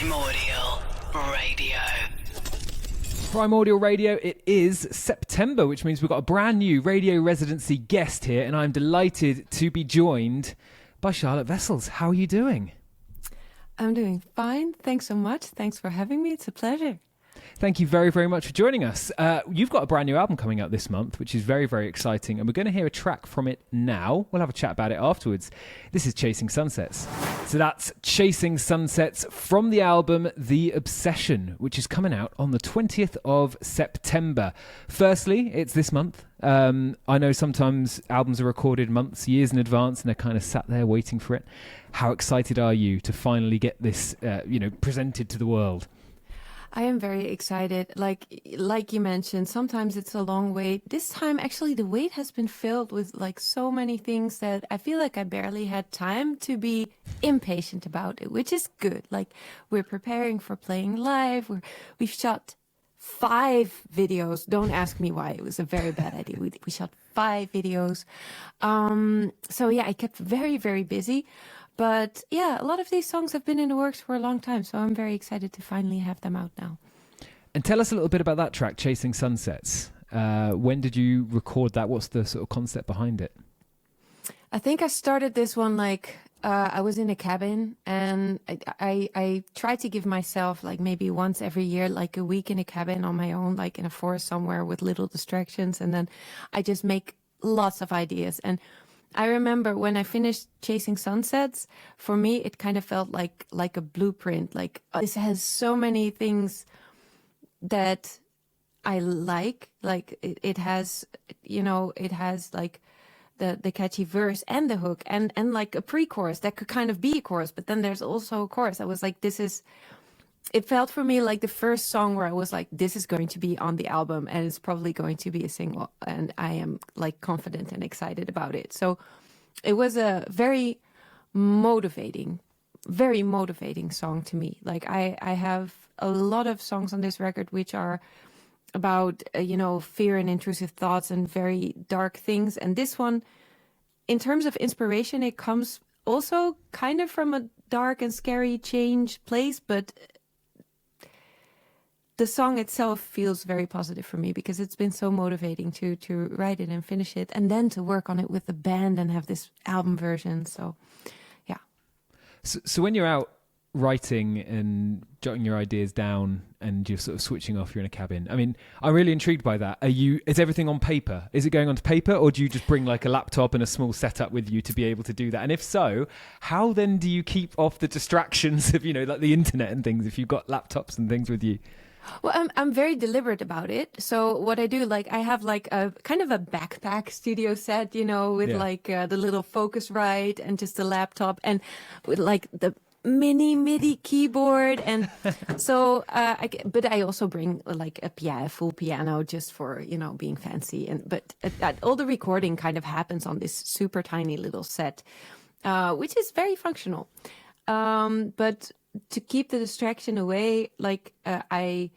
Primordial Radio. Primordial Radio, it is September, which means we've got a brand new Radio Residency guest here, and I'm delighted to be joined by Charlotte Wessels. How are you doing? I'm doing fine. Thanks so much. Thanks for having me. It's a pleasure. Thank you very, very much for joining us. You've got a brand new album coming out this month, which is very, very exciting, and we're going to hear a track from it now. We'll have a chat about it afterwards. This is Chasing Sunsets. So that's Chasing Sunsets from the album The Obsession, which is coming out on the 20th of September. Firstly, it's this month. I know sometimes albums are recorded months, years in advance, and they're kind of sat there waiting for it. How excited are you to finally get this, presented to the world? I am very excited. Like you mentioned, sometimes it's a long wait. This time, actually, the wait has been filled with like so many things that I feel like I barely had time to be impatient about it, which is good. Like, we're preparing for playing live. We've shot 5 videos. Don't ask me why. It was a very bad idea. We shot 5 videos. So yeah, I kept very, very busy. But yeah, a lot of these songs have been in the works for a long time, so I'm very excited to finally have them out now. And tell us a little bit about that track, Chasing Sunsets. When did you record that? What's the sort of concept behind it? I think I started this one I was in a cabin, and I tried to give myself like maybe once every year, like a week in a cabin on my own, like in a forest somewhere with little distractions, and then I just make lots of ideas. And I remember when I finished Chasing Sunsets, for me, it kind of felt like a blueprint. Like, this has so many things that I like. Like, it has, it has like the catchy verse and the hook and like a pre-chorus that could kind of be a chorus, but then there's also a chorus. I was like, it felt for me like the first song where I was like, this is going to be on the album and it's probably going to be a single. And I am like confident and excited about it. So it was a very motivating song to me. Like, I have a lot of songs on this record which are about, fear and intrusive thoughts and very dark things. And this one, in terms of inspiration, it comes also kind of from a dark and scary change place, but the song itself feels very positive for me because it's been so motivating to write it and finish it and then to work on it with the band and have this album version. So, yeah. So when you're out writing and jotting your ideas down and you're sort of switching off, you're in a cabin. I mean, I'm really intrigued by that. Is everything on paper? Is it going onto paper, or do you just bring like a laptop and a small setup with you to be able to do that? And if so, how then do you keep off the distractions of, like the internet and things if you've got laptops and things with you? Well, I'm very deliberate about it. So what I do, like, I have like a kind of a backpack studio set, with the little Focusrite and just a laptop and with like the mini MIDI keyboard. And so, but I also bring like a full piano just for, being fancy. But all the recording kind of happens on this super tiny little set, which is very functional. But to keep the distraction away, like I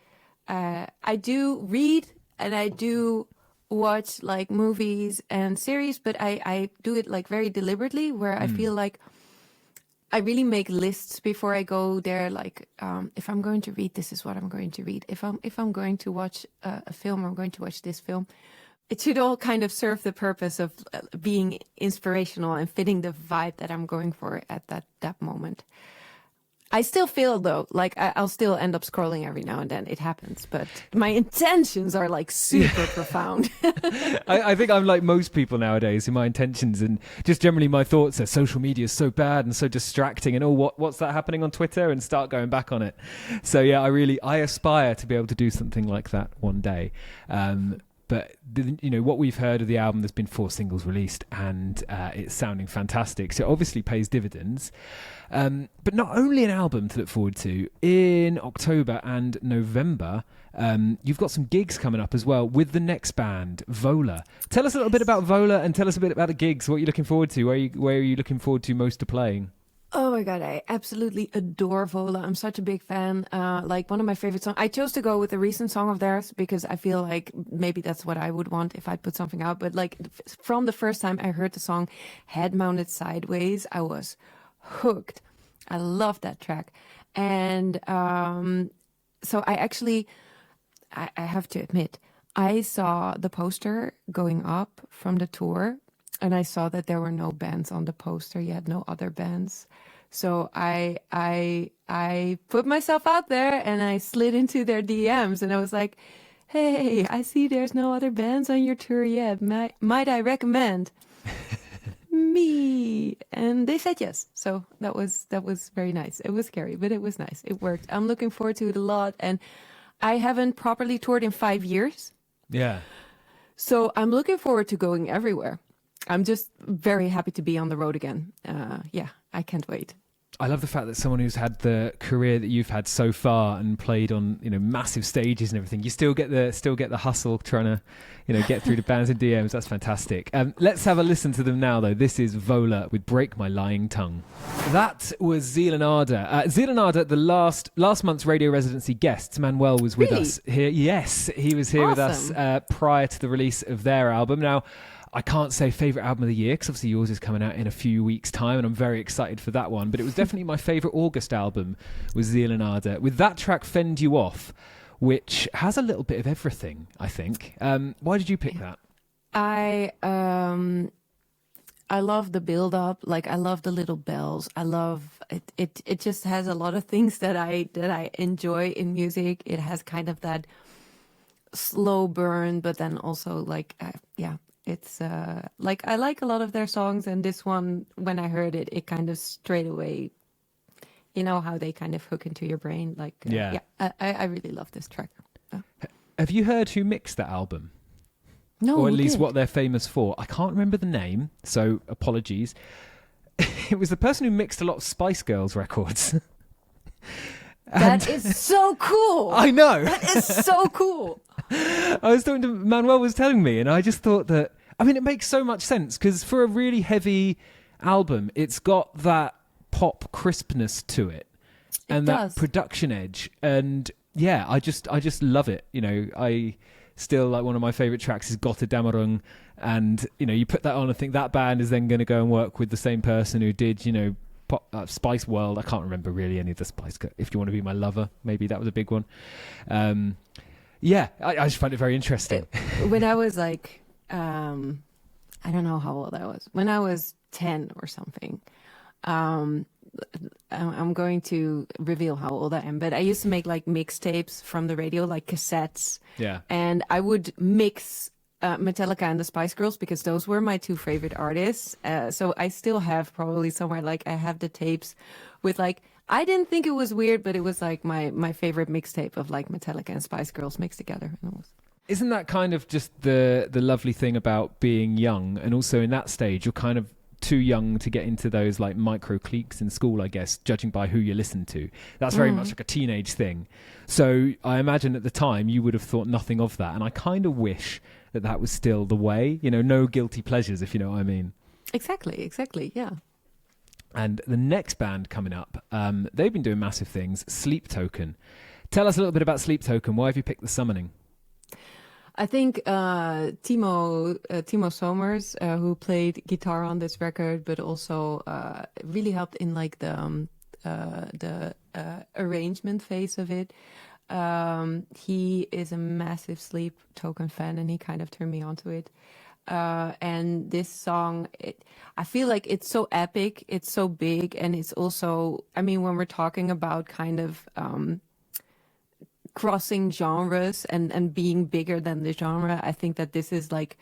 do read and I do watch like movies and series, but I do it like very deliberately, where I feel like I really make lists before I go there. Like, if I'm going to read, this is what I'm going to read. If I'm going to watch a film, I'm going to watch this film. It should all kind of serve the purpose of being inspirational and fitting the vibe that I'm going for at that moment. I still feel, though, like I'll still end up scrolling every now and then. It happens. But my intentions are like super profound. I think I'm like most people nowadays in my intentions, and just generally my thoughts are social media is so bad and so distracting, and what's that happening on Twitter, and start going back on it. So yeah, I aspire to be able to do something like that one day. But what we've heard of the album, there's been 4 singles released, and it's sounding fantastic. So it obviously pays dividends. But not only an album to look forward to, in October and November, you've got some gigs coming up as well with the next band, VOLA. Tell us a little bit about VOLA, and tell us a bit about the gigs. What are you looking forward to? Where are you looking forward to most to playing? Oh my God, I absolutely adore VOLA. I'm such a big fan. Like, one of my favorite songs. I chose to go with a recent song of theirs because I feel like maybe that's what I would want if I'd put something out. But like, from the first time I heard the song Head Mounted Sideways, I was hooked. I love that track. And so I actually, I have to admit, I saw the poster going up from the tour, and I saw that there were no bands on the poster yet, no other bands. So I put myself out there and I slid into their DMs, and I was like, "Hey, I see there's no other bands on your tour yet. Might I recommend me?" And they said yes. So that was very nice. It was scary, but it was nice. It worked. I'm looking forward to it a lot, and I haven't properly toured in 5 years. Yeah. So I'm looking forward to going everywhere. I'm just very happy to be on the road again. Yeah, I can't wait. I love the fact that someone who's had the career that you've had so far and played on, massive stages and everything, you still get the hustle trying to, get through the bands and DMs. That's fantastic. Let's have a listen to them now, though. This is VOLA with Break My Lying Tongue. That was Zealand-Arder. Zealand-Arder, the last month's Radio Residency guest, Manuel, was with us here. Yes, he was here with us prior to the release of their album. Now, I can't say favourite album of the year because obviously yours is coming out in a few weeks' time and I'm very excited for that one. But it was definitely my favourite August album was Zealand-Arder. With that track, Fend You Off, which has a little bit of everything, I think. Why did you pick that? I love the build-up. Like, I love the little bells. I love it. It just has a lot of things that I enjoy in music. It has kind of that slow burn, but then also like, it's like I like a lot of their songs, and this one, when I heard it, it kind of straight away, how they kind of hook into your brain. Like, I really love this track. Have you heard who mixed that album? No, or at least what they're famous for? I can't remember the name, so apologies. It was the person who mixed a lot of Spice Girls records. That is so cool. I know. That is so cool. I was talking to Manuel was telling me, and I just thought that, it makes so much sense because for a really heavy album, it's got that pop crispness to it and that production edge. And yeah, I just love it. I still like one of my favorite tracks is Gotterdammerung. And, you put that on and think that band is then going to go and work with the same person who did, Spice World. I can't remember really any of the Spice Girls. If You Want to Be My Lover, maybe that was a big one. I just find it very interesting. When I was like, I don't know how old I was. When I was 10 or something, I'm going to reveal how old I am, but I used to make like mixtapes from the radio, like cassettes. Yeah. And I would mix Metallica and the Spice Girls because those were my two favorite artists. So I still have probably somewhere, like I have the tapes with like, I didn't think it was weird, but it was like my favorite mixtape of like Metallica and Spice Girls mixed together. Isn't that kind of just the lovely thing about being young? And also in that stage, you're kind of too young to get into those like micro cliques in school, I guess, judging by who you listen to. That's very much like a teenage thing. So I imagine at the time you would have thought nothing of that. And I kind of wish that was still the way, no guilty pleasures, if you know what I mean. Exactly. Yeah. And the next band coming up, they've been doing massive things, Sleep Token. Tell us a little bit about Sleep Token. Why have you picked The Summoning? I think Timo Somers, who played guitar on this record, but also really helped in like the arrangement phase of it. He is a massive Sleep Token fan, and he kind of turned me onto it. And this song, I feel like it's so epic, it's so big, and it's also, when we're talking about kind of crossing genres and being bigger than the genre, I think that this is like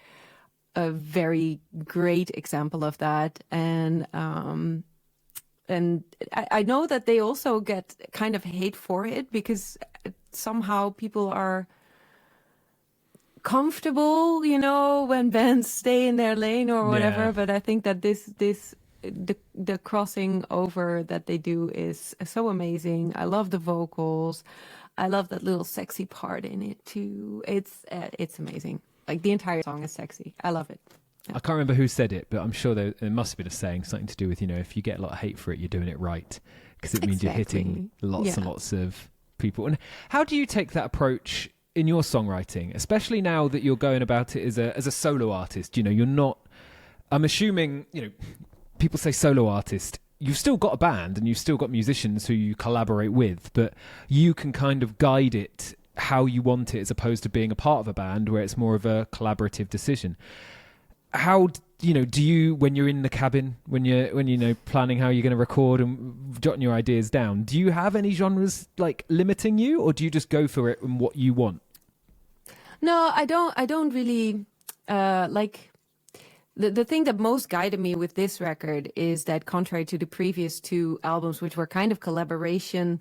a very great example of that. And I know that they also get kind of hate for it because somehow people are comfortable, when bands stay in their lane or whatever. Yeah. But I think that the crossing over that they do is so amazing. I love the vocals. I love that little sexy part in it too. It's amazing. Like the entire song is sexy. I love it. Yeah. I can't remember who said it, but I'm sure there must have been a saying, something to do with, if you get a lot of hate for it, you're doing it right. Because it means you're hitting lots and lots of people. And how do you take that approach in your songwriting, especially now that you're going about it as a solo artist? You're not, I'm assuming, people say solo artist. you've still got a band and you've still got musicians who you collaborate with, but you can kind of guide it how you want it, as opposed to being a part of a band where it's more of a collaborative decision. How do you, when you're in the cabin, when you're planning how you're going to record and jotting your ideas down, do you have any genres like limiting you, or do you just go for it and what you want? No, I don't really like. The thing that most guided me with this record is that, contrary to the previous two albums, which were kind of collaboration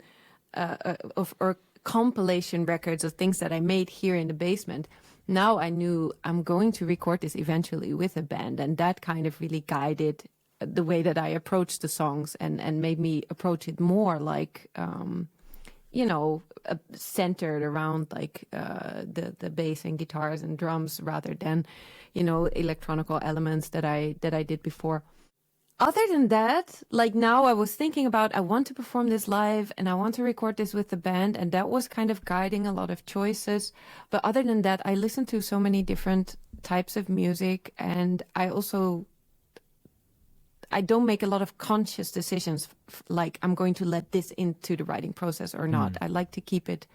or compilation records of things that I made here in the basement, now I knew I'm going to record this eventually with a band, and that kind of really guided the way that I approached the songs and made me approach it more like, centered around like the bass and guitars and drums rather than, electronical elements that I did before. Other than that, like now I was thinking about, I want to perform this live and I want to record this with the band, and that was kind of guiding a lot of choices. But other than that, I listen to so many different types of music, and I don't make a lot of conscious decisions like I'm going to let this into the writing process or not. I like to keep it.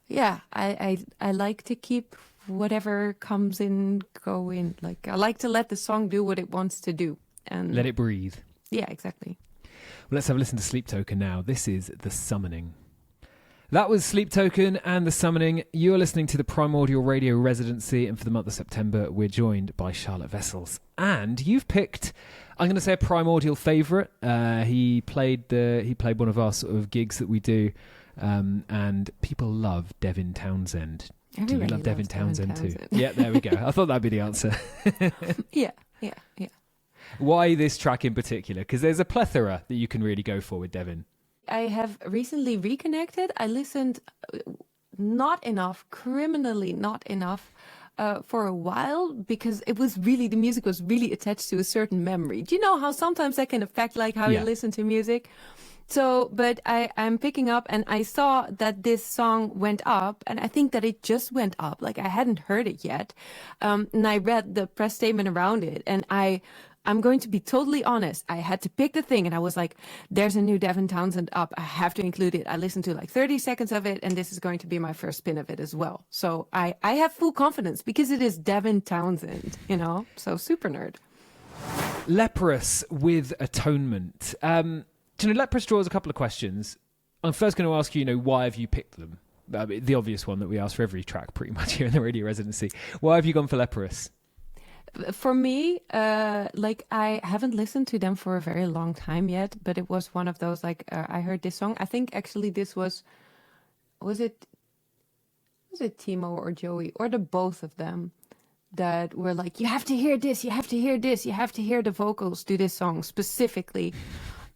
Yeah, I like to keep whatever comes in, go in. Like I like to let the song do what it wants to do. And let it breathe. Yeah, exactly. Well, let's have a listen to Sleep Token now. This is The Summoning. That was Sleep Token and The Summoning. You are listening to the Primordial Radio Residency, and for the month of September, we're joined by Charlotte Wessels. And you've picked, I'm going to say, a Primordial favourite. He played one of our sort of gigs that we do, and people love Devin Townsend. Do you love Devin Townsend too? Yeah, there we go. I thought that'd be the answer. Yeah. Why this track in particular? Because there's a plethora that you can really go for with Devin. I have recently reconnected. I listened not enough, criminally not enough, for a while, because the music was really attached to a certain memory. Do you know how sometimes that can affect like how you listen to music? So, but I'm picking up, and I saw that this song went up, and I think that it just went up. Like I hadn't heard it yet. And I read the press statement around it, and I'm going to be totally honest. I had to pick the thing, and I was like, there's a new Devin Townsend up. I have to include it. I listened to like 30 seconds of it, and this is going to be my first spin of it as well. So I have full confidence because it is Devin Townsend, so super nerd. Leprous with Atonement. Leprous draws a couple of questions. I'm first going to ask you, why have you picked them? The obvious one that we ask for every track pretty much here in the Radio Residency. Why have you gone for Leprous? For me, I haven't listened to them for a very long time yet, but it was one of those, I heard this song. I think actually this was it Timo or Joey or the both of them that were like, you have to hear this, you have to hear this, you have to hear the vocals to this song specifically.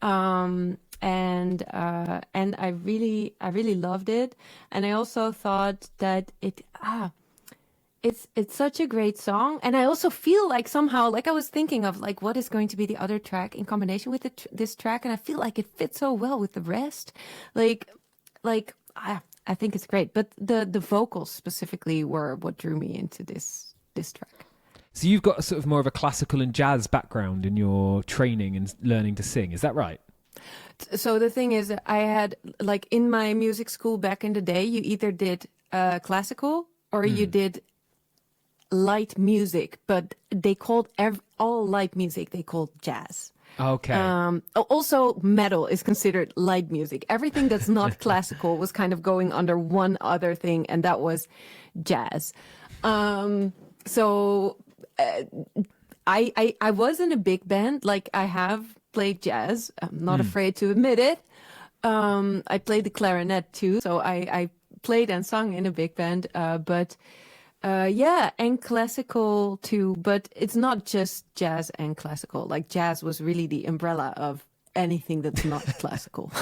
And I really loved it. And I also thought that it's such a great song. And I also feel like somehow, like I was thinking of like, what is going to be the other track in combination with this track? And I feel like it fits so well with the rest. I think it's great. But the vocals specifically were what drew me into this track. So you've got a sort of more of a classical and jazz background in your training and learning to sing. Is that right? So the thing is, I had, like in my music school back in the day, you either did classical or you did light music, but they called all light music, they called jazz. Okay. Also, metal is considered light music. Everything that's not classical was kind of going under one other thing, and that was jazz. I was in a big band. Like I have played jazz. I'm not afraid to admit it. I played the clarinet too. So I played and sung in a big band. And classical too. But it's not just jazz and classical. Like jazz was really the umbrella of anything that's not classical.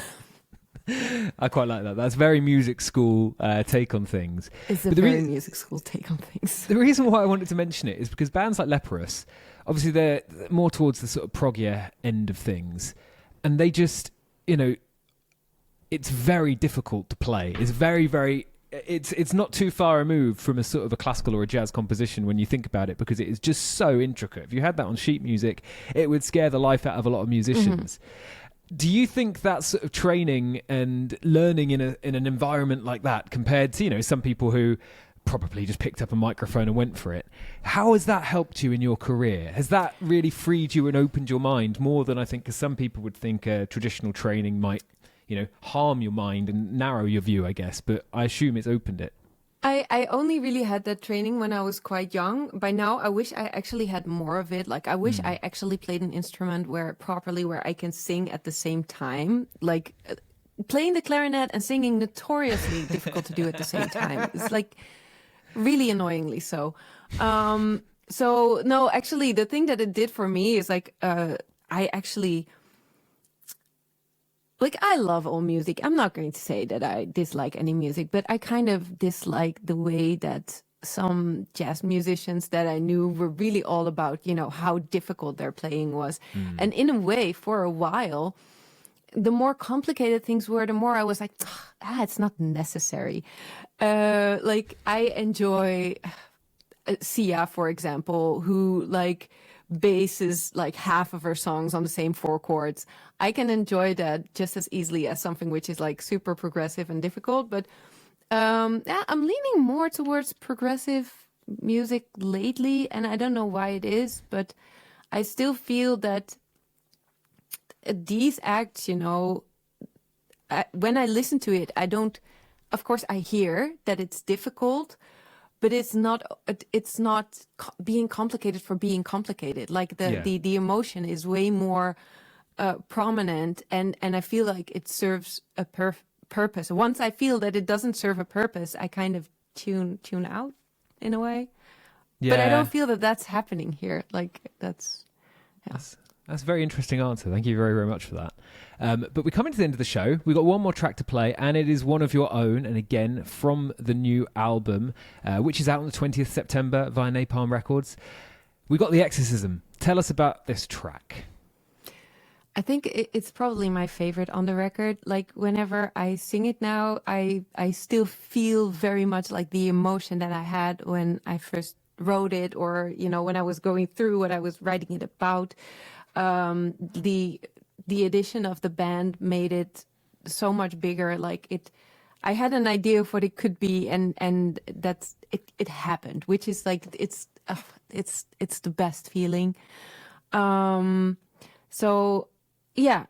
I quite like that. That's very music school take on things. It's a very music school take on things. The reason why I wanted to mention it is because bands like Leprous, obviously they're more towards the sort of proggier end of things. And they just, it's very difficult to play. It's very, very... it's not too far removed from a sort of a classical or a jazz composition when you think about it, because it is just so intricate. If you had that on sheet music, it would scare the life out of a lot of musicians. Do you think that sort of training and learning in an environment like that, compared to, you know, some people who probably just picked up a microphone and went for it, how has that helped you in your career? Has that really freed you and opened your mind more than I think, because some people would think traditional training might, you know, harm your mind and narrow your view, I guess, but I assume it's opened it. I only really had that training when I was quite young. By now, I wish I actually had more of it. Like, I wish I actually played an instrument where I can sing at the same time. Like, playing the clarinet and singing, notoriously difficult to do at the same time. It's like really annoyingly so. So no, actually, the thing that it did for me is like, I actually... Like, I love all music. I'm not going to say that I dislike any music, but I kind of dislike the way that some jazz musicians that I knew were really all about, you know, how difficult their playing was. And in a way, for a while, the more complicated things were, the more I was like, it's not necessary. Like, I enjoy Sia, for example, who, like, basses like half of her songs on the same 4 chords. I can enjoy that just as easily as something which is like super progressive and difficult. But I'm leaning more towards progressive music lately, and I don't know why it is, but I still feel that these acts, you know, when I listen to it, I don't, of course I hear that it's difficult, but it's not being complicated for being complicated. Like the emotion is way more prominent, and I feel like it serves a purpose. Once I feel that it doesn't serve a purpose, I kind of tune out in a way. Yeah. But I don't feel that that's happening here. Like that's a very interesting answer. Thank you very, very much for that. But we're coming to the end of the show. We've got one more track to play, and it is one of your own, and again, from the new album, which is out on the 20th September via Napalm Records. We got the Exorcism. Tell us about this track. I think it's probably my favorite on the record. Like, whenever I sing it now, I still feel very much like the emotion that I had when I first wrote it, or, you know, when I was going through what I was writing it about. The addition of the band made it so much bigger. Like, I had an idea of what it could be, and that's it happened, which is like it's the best feeling. So yeah,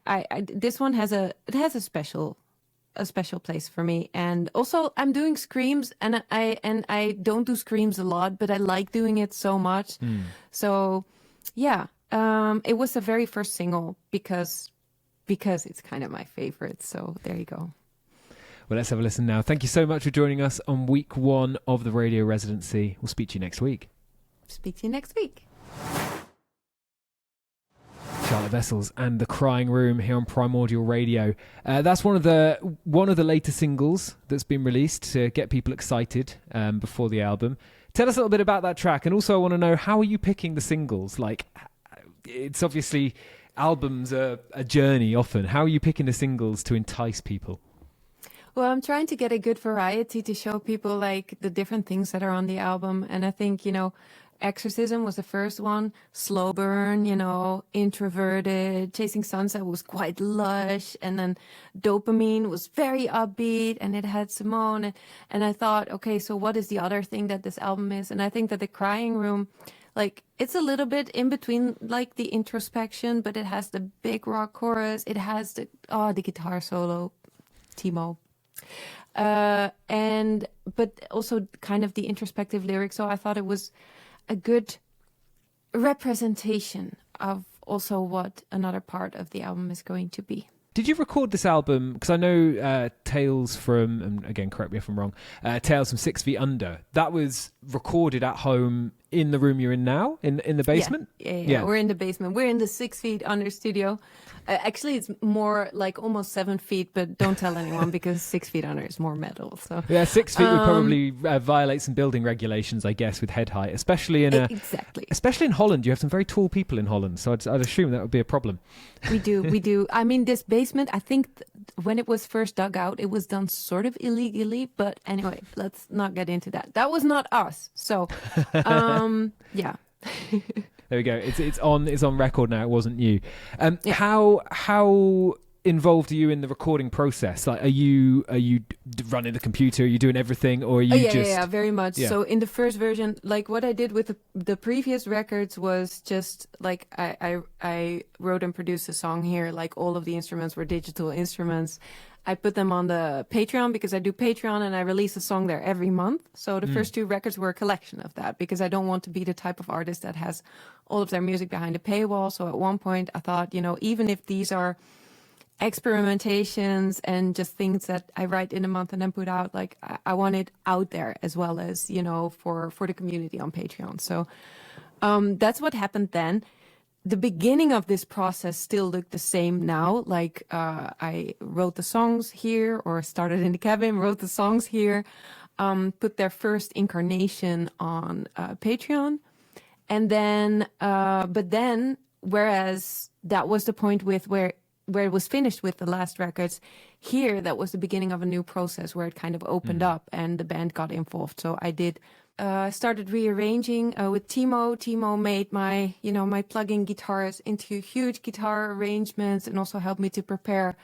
this one has a special place for me. And also, I'm doing screams, and I don't do screams a lot, but I like doing it so much. So yeah. It was the very first single because it's kind of my favorite. So there you go. Well, let's have a listen now. Thank you so much for joining us on week 1 of the Radio Residency. We'll speak to you next week. Speak to you next week. Charlotte Wessels and The Crying Room here on Primordial Radio. That's one of the later singles that's been released to get people excited before the album. Tell us a little bit about that track, and also I want to know, how are you picking the singles? Like, it's obviously, albums are a journey often. How are you picking the singles to entice people? Well, I'm trying to get a good variety to show people like the different things that are on the album. And I think, you know, Exorcism was the first one, slow burn, you know, introverted. Chasing Sunset was quite lush. And then Dopamine was very upbeat, and it had Simone. And I thought, okay, so what is the other thing that this album is? And I think that The Crying Room, like, it's a little bit in between, like, the introspection, but it has the big rock chorus. It has the guitar solo, Timo. But also kind of the introspective lyrics. So I thought it was a good representation of also what another part of the album is going to be. Did you record this album? Because I know Tales from, and again, correct me if I'm wrong, Tales from 6 Feet Under, that was recorded at home in the room you're in now, in the basement? Yeah, we're in the basement. We're in the 6 Feet Under studio. Actually, it's more like almost 7 feet, but don't tell anyone because 6 feet under is more metal. So yeah, 6 feet would probably violate some building regulations, I guess, with head height, especially in especially in Holland. You have some very tall people in Holland, so I'd assume that would be a problem. We do. I mean, this basement, I think when it was first dug out, it was done sort of illegally. But anyway, let's not get into that. That was not us. So, yeah. There we go. It's on record now. It wasn't you. Yeah. How involved are you in the recording process? Like, are you running the computer? Are you doing everything, or are you yeah, very much. Yeah. So in the first version, like what I did with the previous records was just like I wrote and produced a song here. Like all of the instruments were digital instruments. I put them on the Patreon because I do Patreon and I release a song there every month. So the first 2 records were a collection of that because I don't want to be the type of artist that has all of their music behind a paywall. So at one point I thought, even if these are experimentations and just things that I write in a month and then put out, like I want it out there as well as, for the community on Patreon. So that's what happened then. The beginning of this process still looked the same now. Like I wrote the songs here, or started in the cabin, wrote the songs here, put their first incarnation on Patreon. And then, but then, whereas that was the point with where it was finished with the last records, here that was the beginning of a new process where it kind of opened up and the band got involved. So I did started rearranging with Timo. Timo made my plug-in guitars into huge guitar arrangements and also helped me to prepare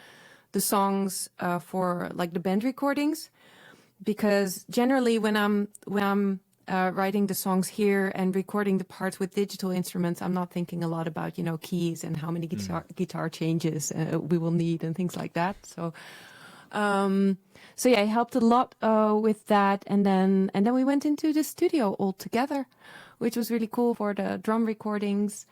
the songs for like the band recordings, because generally when I'm writing the songs here and recording the parts with digital instruments, I'm not thinking a lot about, keys and how many guitar changes we will need and things like that. So, yeah, it helped a lot with that. And then we went into the studio all together, which was really cool for the drum recordings.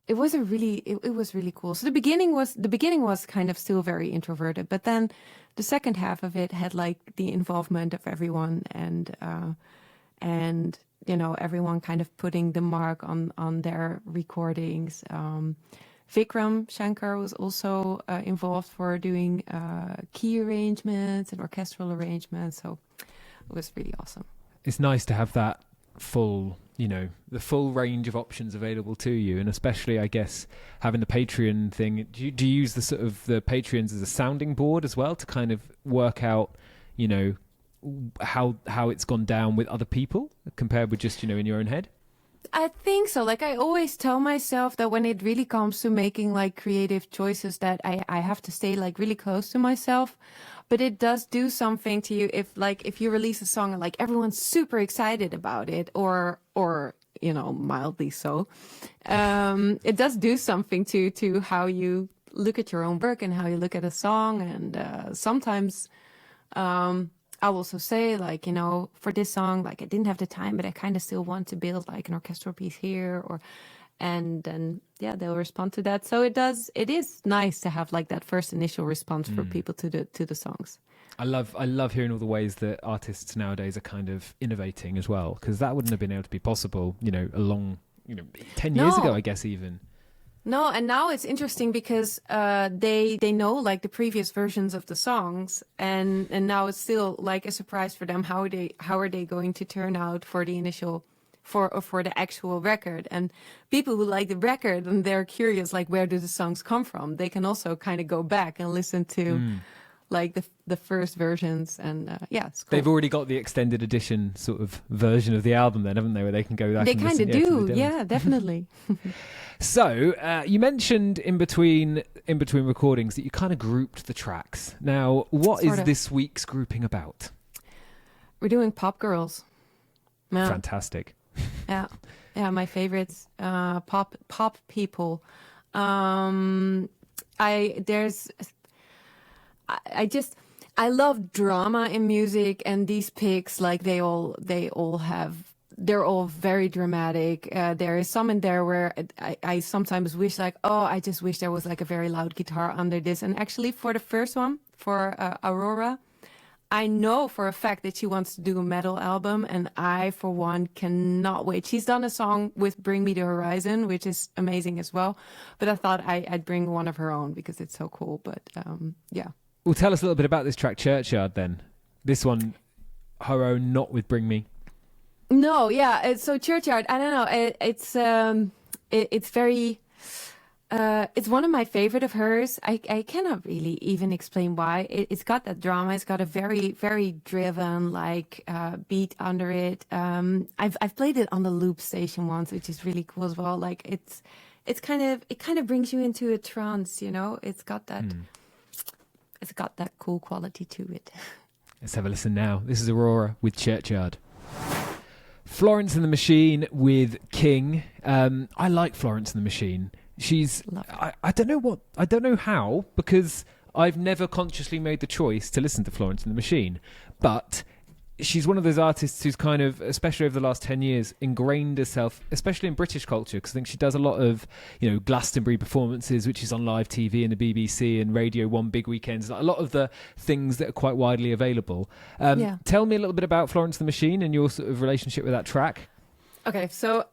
It was really cool. So the beginning was kind of still very introverted, but then the second half of it had like the involvement of everyone and everyone kind of putting the mark on their recordings. Vikram Shankar was also involved for doing key arrangements and orchestral arrangements, so it was really awesome. It's nice to have that full, the full range of options available to you, and especially, I guess, having the Patreon thing. Do you use the sort of the Patreons as a sounding board as well to kind of work out, how it's gone down with other people compared with just in your own head? I think so. Like I always tell myself that when it really comes to making like creative choices, that I have to stay like really close to myself. But it does do something to you if you release a song and like everyone's super excited about it, or mildly so. It does do something to how you look at your own work and how you look at a song. And sometimes I'll also say, like, for this song, like I didn't have the time, but I kind of still want to build like an orchestral piece here, and then they'll respond to that. So it is nice to have like that first initial response for people to the songs. I love hearing all the ways that artists nowadays are kind of innovating as well, because that wouldn't have been able to be possible, a long, 10 years ago, I guess, even. No, and now it's interesting because they know like the previous versions of the songs, and now it's still like a surprise for them how are they going to turn out for the initial for the actual record. And people who like the record and they're curious like where do the songs come from, they can also kind of go back and listen to like the first versions, and it's cool. They've already got the extended edition sort of version of the album then, haven't they, where they can go back they and kind listen of do, to the yeah, definitely. So you mentioned in between recordings that you kind of grouped the tracks. Now, what is this week's grouping about? We're doing Pop Girls. Yeah. Fantastic. Yeah, my favorites. Pop people. I love drama in music, and these picks, like they're all very dramatic. There is some in there where I sometimes wish like, I just wish there was like a very loud guitar under this. And actually for the first one, for Aurora, I know for a fact that she wants to do a metal album, and I, for one, cannot wait. She's done a song with Bring Me the Horizon, which is amazing as well. But I thought I'd bring one of her own because it's so cool. But yeah. Well, tell us a little bit about this track, Churchyard, then. This one, her own, not with Bring Me. No, yeah. So Churchyard, I don't know. It's very It's one of my favorite of hers. I cannot really even explain why. It's got that drama. It's got a very, very driven like beat under it. I've played it on the loop station once, which is really cool as well. Like it kind of brings you into a trance, you know. It's got that cool quality to it. Let's have a listen now. This is Aurora with Churchyard. Florence and the Machine with King. I like Florence and the Machine. She's I don't know how, because I've never consciously made the choice to listen to Florence and the Machine, but she's one of those artists who's kind of, especially over the last 10 years, ingrained herself, especially in British culture, because I think she does a lot of, you know, Glastonbury performances, which is on live TV and the BBC and Radio 1 big weekends, a lot of the things that are quite widely available. Tell me a little bit about Florence and the Machine and your sort of relationship with that track. Okay, so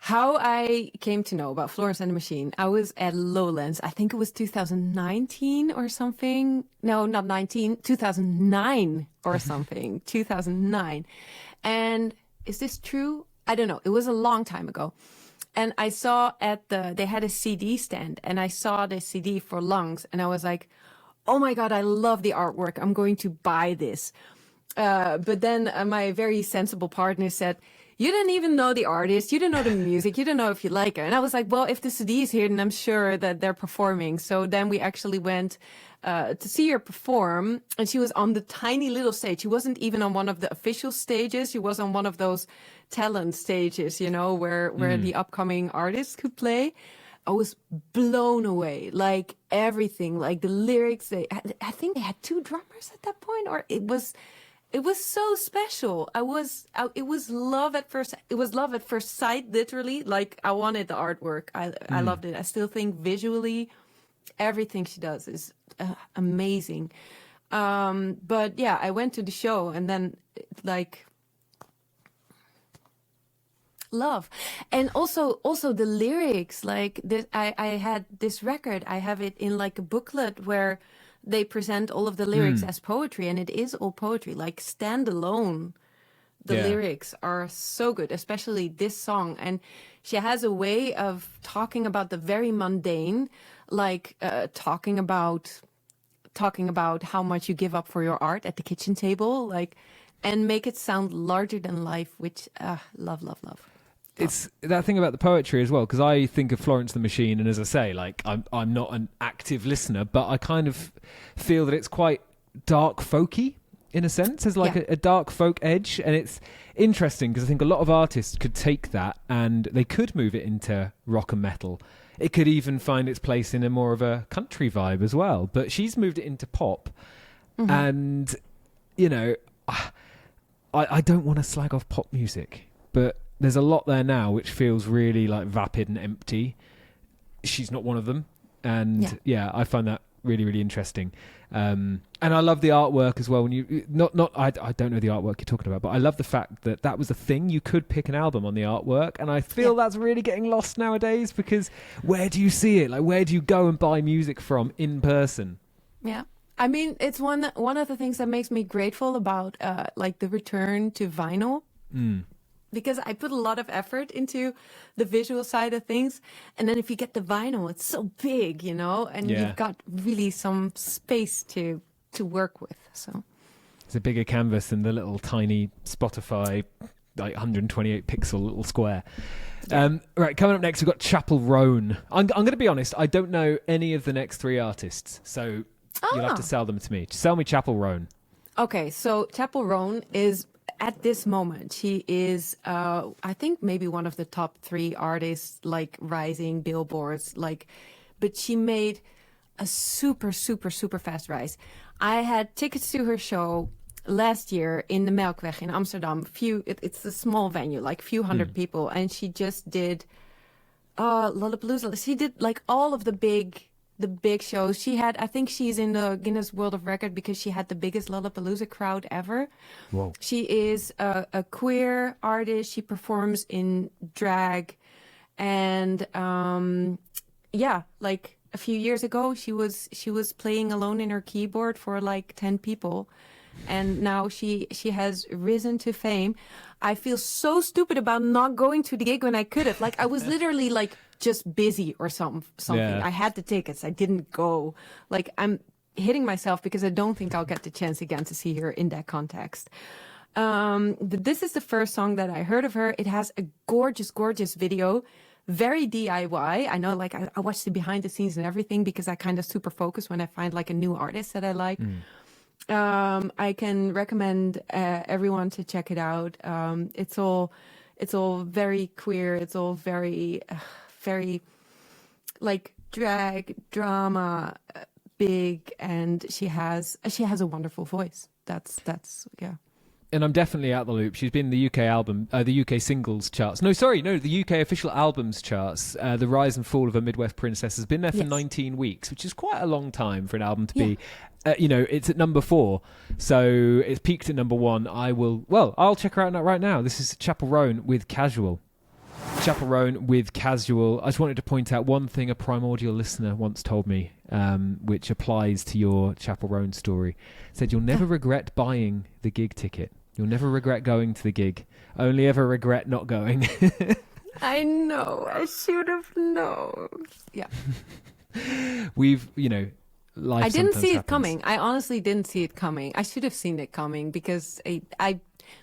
how I came to know about Florence and the Machine, I was at Lowlands. I think it was 2019 or something. No, not 19, 2009 or something. 2009. And is this true? I don't know. It was a long time ago. And I saw they had a CD stand, and I saw the CD for Lungs, and I was like, oh my God, I love the artwork. I'm going to buy this. But then my very sensible partner said, you didn't even know the artist, you didn't know the music, you didn't know if you like her. And I was like, well, if the CD is here, then I'm sure that they're performing. So then we actually went to see her perform, and she was on the tiny little stage. She wasn't even on one of the official stages. She was on one of those talent stages, you know, where the upcoming artists could play. I was blown away, like everything, like the lyrics. I think they had 2 drummers at that point, or it was so special. It was love at first. It was love at first sight, literally. Like I wanted the artwork. I loved it. I still think visually, everything she does is amazing. But yeah, I went to the show, and then like love, and also the lyrics. Like this, I had this record. I have it in like a booklet where they present all of the lyrics as poetry, and it is all poetry. Like standalone, the lyrics are so good, especially this song. And she has a way of talking about the very mundane, like talking about how much you give up for your art at the kitchen table, like, and make it sound larger than life, which love. It's that thing about the poetry as well, because I think of Florence the Machine, and as I say, like I'm not an active listener, but I kind of feel that it's quite dark folky in a sense. There's like a dark folk edge, and it's interesting because I think a lot of artists could take that and they could move it into rock and metal. It could even find its place in a more of a country vibe as well, but she's moved it into pop. And you know, I don't want to slag off pop music, but there's a lot there now which feels really like vapid and empty. She's not one of them. And I find that really, really interesting. And I love the artwork as well. When you I don't know the artwork you're talking about, but I love the fact that was a thing. You could pick an album on the artwork, and I feel that's really getting lost nowadays, because where do you see it? Like, where do you go and buy music from in person? Yeah. I mean, it's one of the things that makes me grateful about like the return to vinyl. Because I put a lot of effort into the visual side of things. And then if you get the vinyl, it's so big, you know, and you've got really some space to work with. So it's a bigger canvas than the little tiny Spotify, like 128 pixel little square. Right, coming up next, we've got Chapel Roan. I'm going to be honest, I don't know any of the next 3 artists. So you'll have to sell them to me. Sell me Chapel Roan. Okay, so Chapel Roan is... At this moment, she is, I think, maybe one of the top 3 artists, like rising billboards. Like, but she made a super, super, super fast rise. I had tickets to her show last year in the Melkweg in Amsterdam. It's a small venue, like few hundred people, and she just did Lollapalooza. She did like all of the big shows. She had, I think she's in the Guinness World of Record because she had the biggest Lollapalooza crowd ever. Whoa. She is a queer artist. She performs in drag. And like a few years ago, she was playing alone in her keyboard for like 10 people. and now she has risen to fame. I feel so stupid about not going to the gig when I could have. Like, I was literally like just busy or something. Yeah. I had the tickets. I didn't go. Like, I'm hitting myself because I don't think I'll get the chance again to see her in that context. This is the first song that I heard of her. It has a gorgeous, gorgeous video. Very DIY. I know, like, I watch the behind the scenes and everything because I kind of super focus when I find like a new artist that I like. I can recommend everyone to check it out. It's all very queer. It's all very, very like drag drama, big, and she has a wonderful voice. That's yeah. And I'm definitely out the loop. She's been in the the UK singles charts. The UK official albums charts. The Rise and Fall of a Midwest Princess has been there for 19 weeks, which is quite a long time for an album to be. It's at number 4, so it's peaked at number 1. I'll check her out right now. This is Chapel Roan with Casual. Chapel Roan with Casual. I just wanted to point out one thing a Primordial listener once told me, which applies to your Chapel Roan story. Said you'll never regret buying the gig ticket. You'll never regret going to the gig. Only ever regret not going. I know. I should have known. Yeah. We've, life I didn't see happens. it coming. I honestly didn't see it coming. I should have seen it coming because I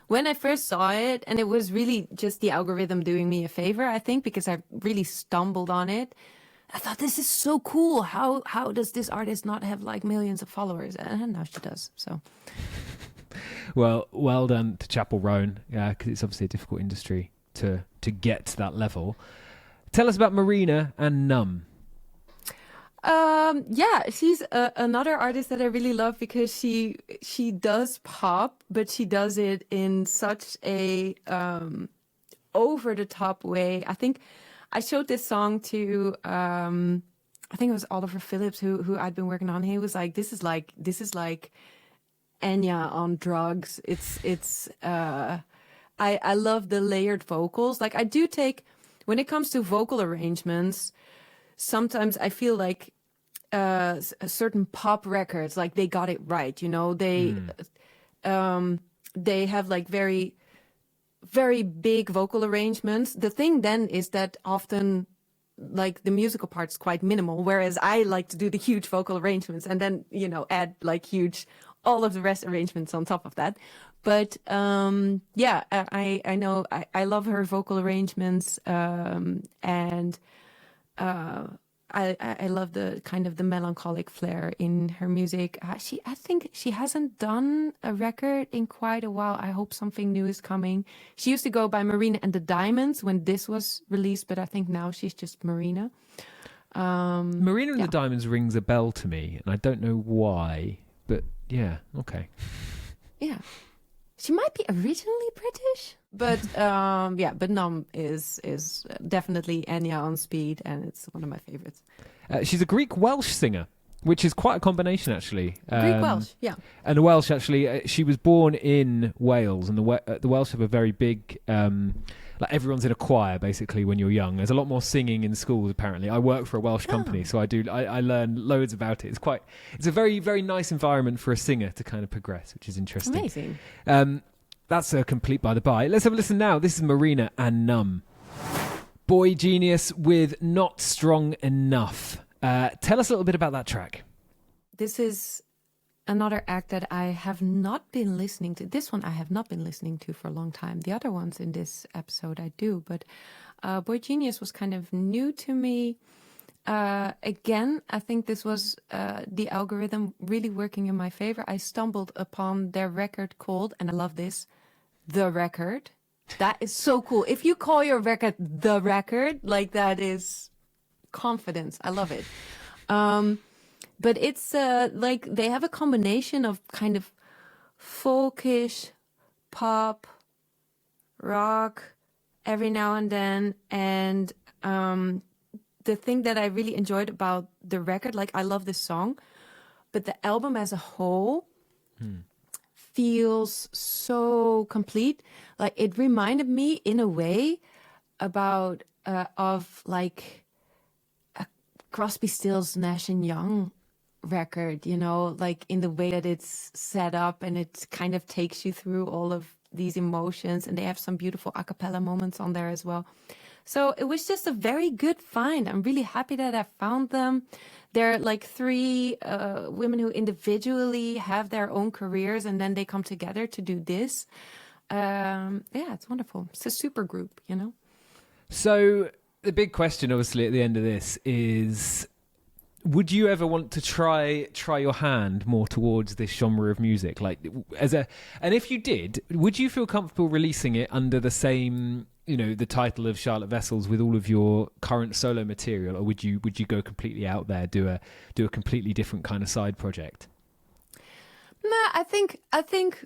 when I first saw it, and it was really just the algorithm doing me a favor, I think, because I really stumbled on it. I thought, this is so cool. How does this artist not have like millions of followers? And now she does. So. Well done to Chapel Roan, because it's obviously a difficult industry to get to that level. Tell us about Marina and Numb. She's another artist that I really love because she does pop, but she does it in such a over the top way. I think I showed this song to I think it was Oliver Phillips who I'd been working on. He was like, this is like Enya on drugs. It's I love the layered vocals. Like, I do take, when it comes to vocal arrangements, sometimes I feel like certain pop records, like, they got it right. They have like very, very big vocal arrangements. The thing then is that often, like, the musical part's quite minimal, whereas I like to do the huge vocal arrangements and then, add like huge, all of the rest arrangements on top of that. But I know I love her vocal arrangements, and I love the kind of the melancholic flair in her music. I think she hasn't done a record in quite a while. I hope something new is coming. She used to go by Marina and the Diamonds when this was released, but I think now she's just Marina. Marina and the Diamonds rings a bell to me, and I don't know why, but yeah, okay. Yeah. She might be originally British, but but Numb is definitely Enya on speed, and it's one of my favorites. She's a Greek-Welsh singer, which is quite a combination, actually. Greek-Welsh, yeah. And the Welsh, actually, she was born in Wales, and the Welsh have a very big... like, everyone's in a choir, basically, when you're young. There's a lot more singing in schools, apparently. I work for a Welsh company, so I learn loads about it. It's a very, very nice environment for a singer to kind of progress, which is interesting. Amazing. That's a complete by the by. Let's have a listen now. This is Marina and Numb. Boy Genius with Not Strong Enough. Tell us a little bit about that track. This is another act that I have not been listening to. This one I have not been listening to for a long time. The other ones in this episode I do, but Boy Genius was kind of new to me. Again, I think this was the algorithm really working in my favor. I stumbled upon their record called, and I love this, The Record. That is so cool. If you call your record The Record, like, that is confidence. I love it. But it's like they have a combination of kind of folkish, pop, rock every now and then. And the thing that I really enjoyed about the record, like, I love this song, but the album as a whole feels so complete. Like, it reminded me in a way about of like Crosby, Stills, Nash and Young record, you know, like in the way that it's set up, and it kind of takes you through all of these emotions, and they have some beautiful a cappella moments on there as well. So it was just a very good find. I'm really happy that I found them. They're like three women who individually have their own careers, and then they come together to do this. Yeah, it's wonderful. It's a super group, you know? So the big question, obviously, at the end of this is, would you ever want to try your hand more towards this genre of music? Like, and if you did, would you feel comfortable releasing it under the same, you know, the title of Charlotte Wessels with all of your current solo material, or would you go completely out there, do a completely different kind of side project? Nah, I think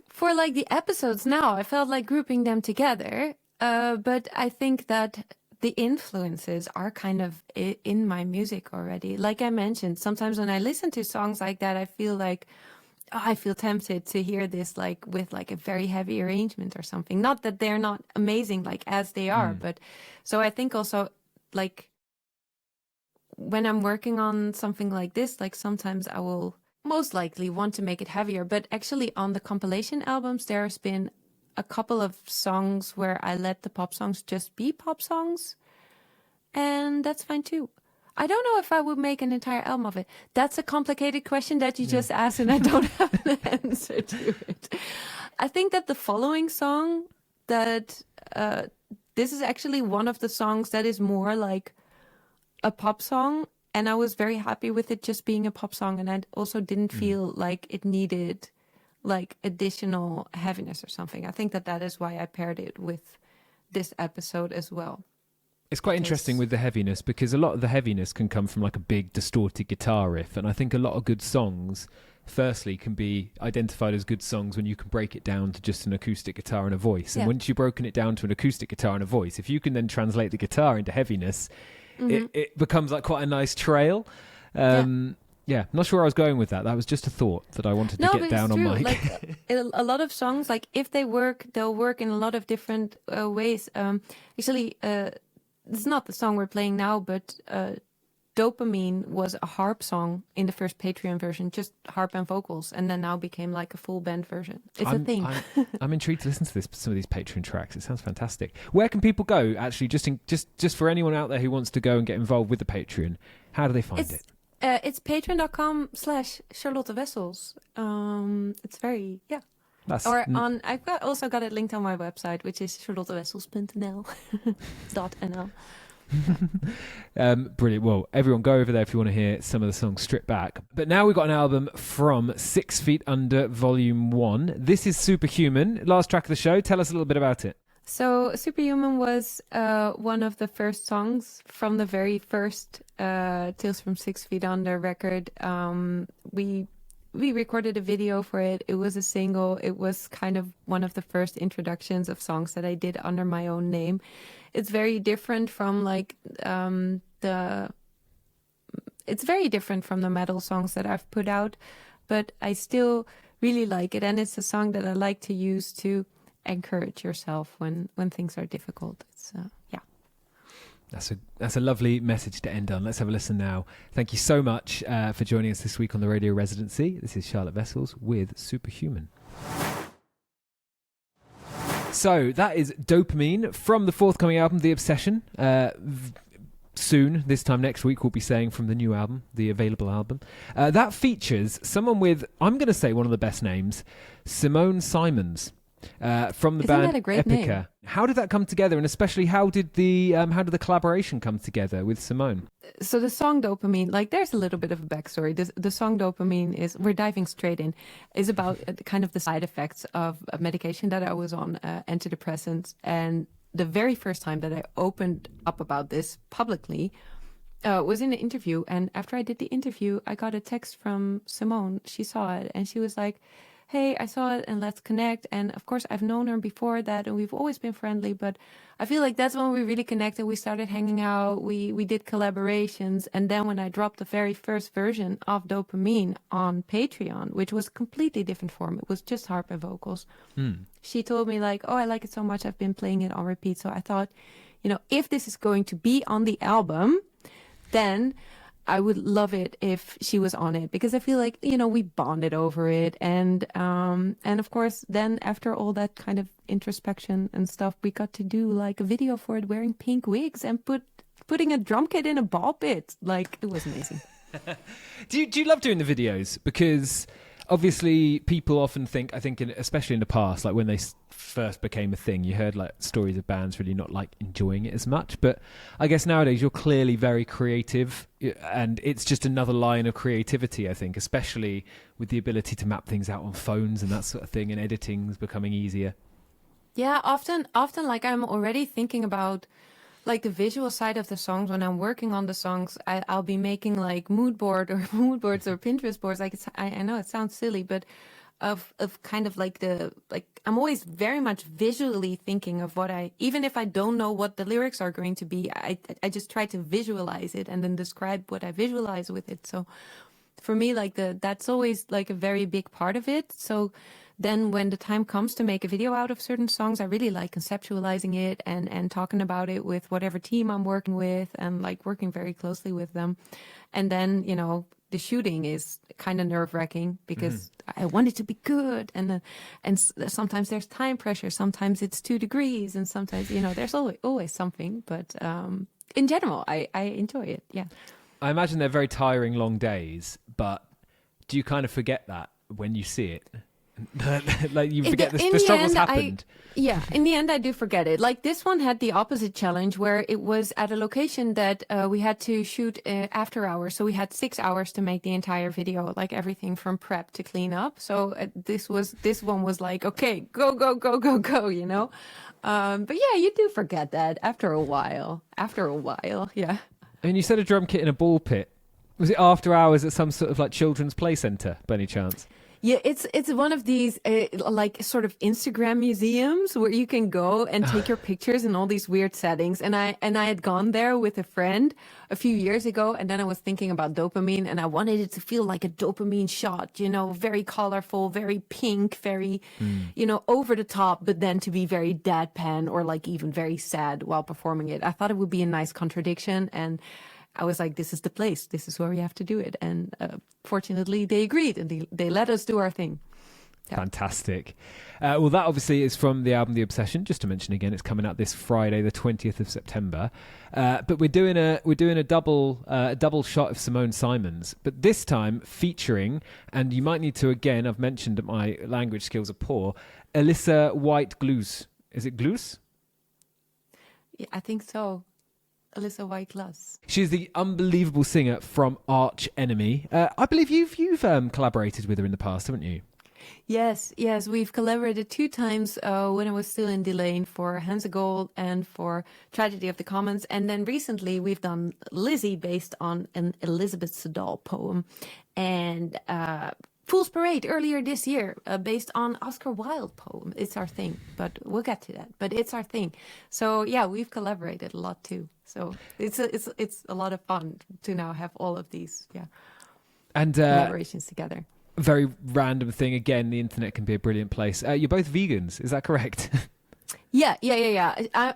for like the episodes now, I felt like grouping them together. But I think that the influences are kind of in my music already. Like I mentioned, sometimes when I listen to songs like that, I feel like, I feel tempted to hear this like with like a very heavy arrangement or something. Not that they're not amazing like as they are, but so I think also like when I'm working on something like this, like sometimes I will most likely want to make it heavier. But actually on the compilation albums, there's been a couple of songs where I let the pop songs just be pop songs, and that's fine too. I don't know if I would make an entire album of it. That's a complicated question that you just asked, and I don't have an answer to it. I think that the following song, that this is actually one of the songs that is more like a pop song, and I was very happy with it just being a pop song, and I also didn't feel like it needed like additional heaviness or something. I think that is why I paired it with this episode as well. It's quite interesting with the heaviness, because a lot of the heaviness can come from like a big distorted guitar riff, and I think a lot of good songs firstly can be identified as good songs when you can break it down to just an acoustic guitar and a voice. And once you've broken it down to an acoustic guitar and a voice, if you can then translate the guitar into heaviness, it becomes like quite a nice trail. Yeah, not sure where I was going with that. That was just a thought that I wanted to get down on mic. Like, a lot of songs, like if they work, they'll work in a lot of different ways. Actually, it's not the song we're playing now, but Dopamine was a harp song in the first Patreon version, just harp and vocals, and then now became like a full band version. It's a thing. I'm intrigued to listen to some of these Patreon tracks. It sounds fantastic. Where can people go, actually, just for anyone out there who wants to go and get involved with the Patreon? How do they find it? It's patreon.com/Charlotte Wessels. It's very, I've also got it linked on my website, which is charlottewessels.nl. .nl. Brilliant. Well, everyone go over there if you want to hear some of the songs stripped back. But now we've got an album from 6 Feet Under Volume 1. This is Superhuman, last track of the show. Tell us a little bit about it. So Superhuman was one of the first songs from the very first Tales from 6 Feet Under record. We recorded a video for it. It was a single. It was kind of one of the first introductions of songs that I did under my own name. It's very different from like it's very different from the metal songs that I've put out, but I still really like it, and it's a song that I like to use to encourage yourself when things are difficult. It's That's a lovely message to end on. Let's have a listen now. Thank you so much for joining us this week on the Radio Residency. This is Charlotte Wessels with Superhuman. So that is Dopamine from the forthcoming album, The Obsession. Soon, this time next week, we'll be saying from the new album, the available album. That features someone with, I'm going to say one of the best names, Simone Simons. From the band Epica. Name? How did that come together, and especially how did the collaboration come together with Simone? So the song Dopamine, like there's a little bit of a backstory. The song Dopamine is, we're diving straight in, is about kind of the side effects of a medication that I was on, antidepressants. And the very first time that I opened up about this publicly was in an interview. And after I did the interview, I got a text from Simone. She saw it and she was like, hey, I saw it and let's connect. And of course, I've known her before that and we've always been friendly, but I feel like that's when we really connected. We started hanging out. We did collaborations. And then when I dropped the very first version of Dopamine on Patreon, which was a completely different form, it was just harp and vocals. She told me like, oh, I like it so much. I've been playing it on repeat. So I thought, if this is going to be on the album, then I would love it if she was on it, because I feel like, we bonded over it. And of course, then after all that kind of introspection and stuff, we got to do like a video for it wearing pink wigs and putting a drum kit in a ball pit. Like, it was amazing. Do you love doing the videos? Because obviously people often think, I think especially in the past, like when they first became a thing, you heard like stories of bands really not like enjoying it as much. But I guess nowadays you're clearly very creative, and it's just another line of creativity, I think, especially with the ability to map things out on phones and that sort of thing, and editing's becoming easier. Yeah, often like I'm already thinking about like the visual side of the songs. When I'm working on the songs, I'll be making like mood boards or Pinterest boards. Like I know it sounds silly, but of kind of like I'm always very much visually thinking of what even if I don't know what the lyrics are going to be, I just try to visualize it and then describe what I visualize with it. So for me, like that's always like a very big part of it. So then when the time comes to make a video out of certain songs, I really like conceptualizing it and talking about it with whatever team I'm working with, and like working very closely with them. And then, the shooting is kind of nerve-wracking because I want it to be good. And sometimes there's time pressure. Sometimes it's 2 degrees. And sometimes, there's always something. But in general, I enjoy it. Yeah. I imagine they're very tiring, long days. But do you kind of forget that when you see it? Like you forget the struggles happened. In the end I do forget it. Like this one had the opposite challenge, where it was at a location that we had to shoot after hours, so we had 6 hours to make the entire video, like everything from prep to clean up. So this one was like, okay, go, but yeah, you do forget that after a while. Yeah. I mean, you said a drum kit in a ball pit. Was it after hours at some sort of like children's play centre by any chance? Yeah, it's one of these like sort of Instagram museums where you can go and take your pictures in all these weird settings. And I had gone there with a friend a few years ago, and then I was thinking about dopamine, and I wanted it to feel like a dopamine shot, very colorful, very pink, very, over the top, but then to be very deadpan or like even very sad while performing it. I thought it would be a nice contradiction, and I was like, this is the place. This is where we have to do it. And fortunately, they agreed, and they let us do our thing. Yeah. Fantastic. Well, that obviously is from the album The Obsession. Just to mention again, it's coming out this Friday, the 20th of September. But we're doing a double shot of Simone Simons, but this time featuring, and you might need to again, I've mentioned that my language skills are poor, Alissa White-Gluz. Is it Gluz? Yeah, I think so. Alissa White-Gluz. She's the unbelievable singer from Arch Enemy. I believe you've collaborated with her in the past, haven't you? Yes, we've collaborated 2 times when I was still in Delain, for Hands of Gold and for Tragedy of the Commons. And then recently we've done Lizzie, based on an Elizabeth Siddal poem, and Fool's Parade earlier this year, based on Oscar Wilde poem. It's our thing, but we'll get to that. But it's our thing. So yeah, we've collaborated a lot too. So it's a lot of fun to now have all of these and collaborations together. Very random thing. Again, the internet can be a brilliant place. You're both vegans, is that correct? Yeah.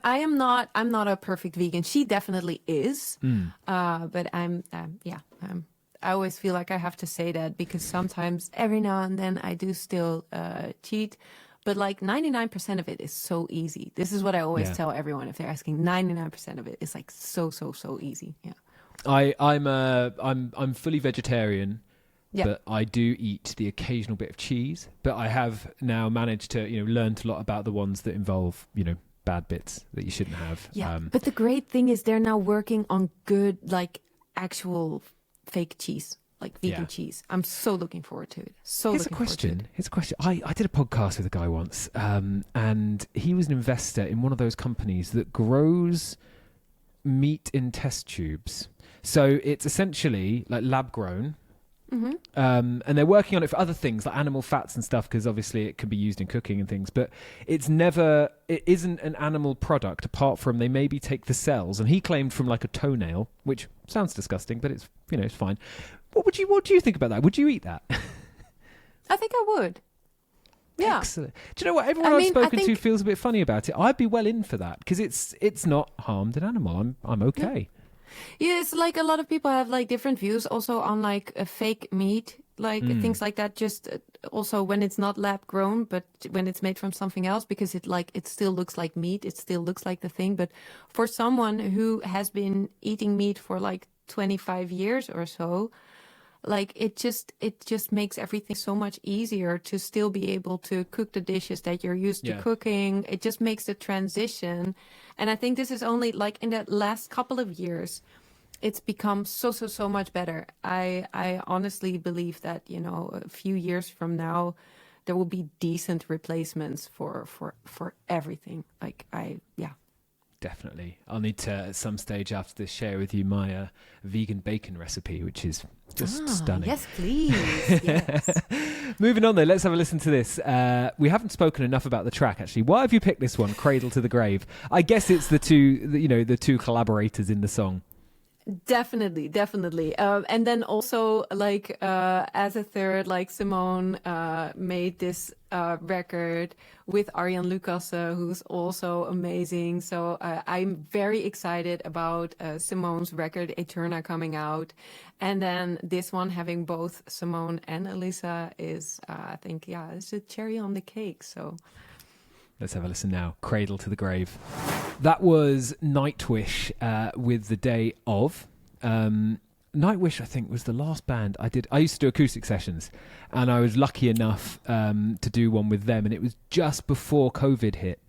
I'm not a perfect vegan. She definitely is. But I always feel like I have to say that, because sometimes every now and then I do still cheat. But like 99% of it is so easy. This is what I always tell everyone if they're asking. 99% of it is like so easy. Yeah. I'm fully vegetarian. Yeah. But I do eat the occasional bit of cheese. But I have now managed to, learned a lot about the ones that involve, bad bits that you shouldn't have. Yeah. But the great thing is they're now working on good, like actual fake cheese, like vegan cheese. I'm so looking forward to it. Here's a question. I did a podcast with a guy once, and he was an investor in one of those companies that grows meat in test tubes. So it's essentially like lab grown. Mm-hmm. And they're working on it for other things like animal fats and stuff, because obviously it can be used in cooking and things, but it isn't an animal product apart from they maybe take the cells, and he claimed from like a toenail, which sounds disgusting, but it's it's fine. What do you think about that? Would you eat that? I think I would. Yeah. Excellent. Do you know what? Everyone I've spoken to feels a bit funny about it. I'd be well in for that, because it's not harmed an animal. I'm okay. Yeah, it's like a lot of people have like different views also on like a fake meat, like things like that. Just also when it's not lab grown, but when it's made from something else, because it still looks like meat, it still looks like the thing. But for someone who has been eating meat for like 25 years or so, like it just makes everything so much easier to still be able to cook the dishes that you're used to cooking. It just makes the transition. And I think this is only like in the last couple of years, it's become so much better. I honestly believe that, you know, a few years from now, there will be decent replacements for everything. Like Definitely. I'll need to, at some stage after this, share with you my vegan bacon recipe, which is just stunning. Yes, please. Yes. Moving on, though, let's have a listen to this. We haven't spoken enough about the track, actually. Why have you picked this one, Cradle to the Grave? I guess it's the two collaborators in the song. Definitely. And then also, like, as a third, like, Simone made this record with Arjan Lucassen, who's also amazing. So I'm very excited about Simone's record, Eterna, coming out. And then this one having both Simone and Alyssa is, I think, it's a cherry on the cake. So... Let's have a listen now. Cradle to the Grave. That was Nightwish with The Day Of. Nightwish, I think, was the last band I did. I used to do acoustic sessions, and I was lucky enough to do one with them, and it was just before COVID hit.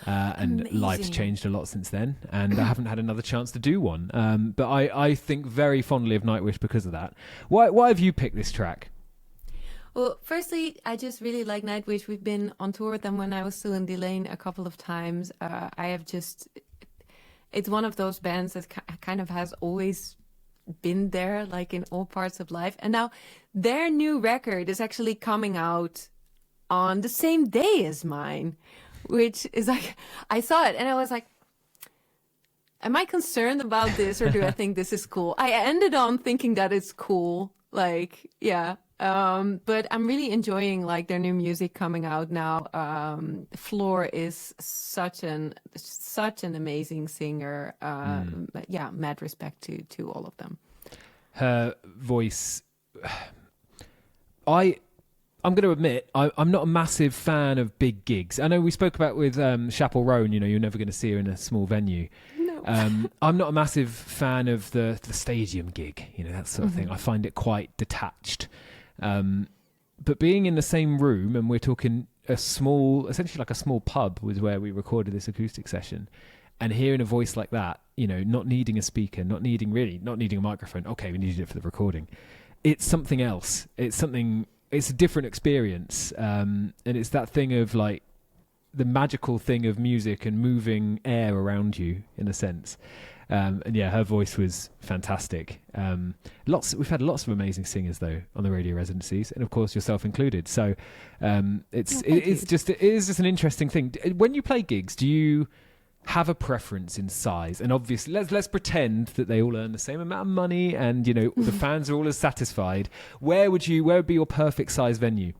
And Amazing. Life's changed a lot since then, and I haven't had another chance to do one. But I think very fondly of Nightwish because of that. Why have you picked this track? Well, firstly, I just really like Nightwish. We've been on tour with them when I was still in Delain a couple of times. It's one of those bands that kind of has always been there, like in all parts of life. And now their new record is actually coming out on the same day as mine, which is like, I saw it and I was like, am I concerned about this or do I think this is cool? I ended on thinking that it's cool. Like, yeah. But I'm really enjoying like their new music coming out now. Floor is such an amazing singer. But yeah, mad respect to all of them. Her voice, I'm going to admit, I'm not a massive fan of big gigs. I know we spoke about with Chapel Roan, you know, you're never going to see her in a small venue. No. I'm not a massive fan of the stadium gig, you know, that sort of thing. I find it quite detached. But being in the same room, and we're talking essentially like a small pub was where we recorded this acoustic session, and hearing a voice like that, you know, not needing a speaker, not needing a microphone. Okay, we needed it for the recording. It's something else. It's a different experience. And it's that thing of like the magical thing of music and moving air around you in a sense. And yeah, her voice was fantastic. We've had lots of amazing singers though on the radio residencies, and of course yourself included. So it is just an interesting thing. When you play gigs, do you have a preference in size? And obviously, let's pretend that they all earn the same amount of money, and you know the fans are all as satisfied. Where would be your perfect size venue?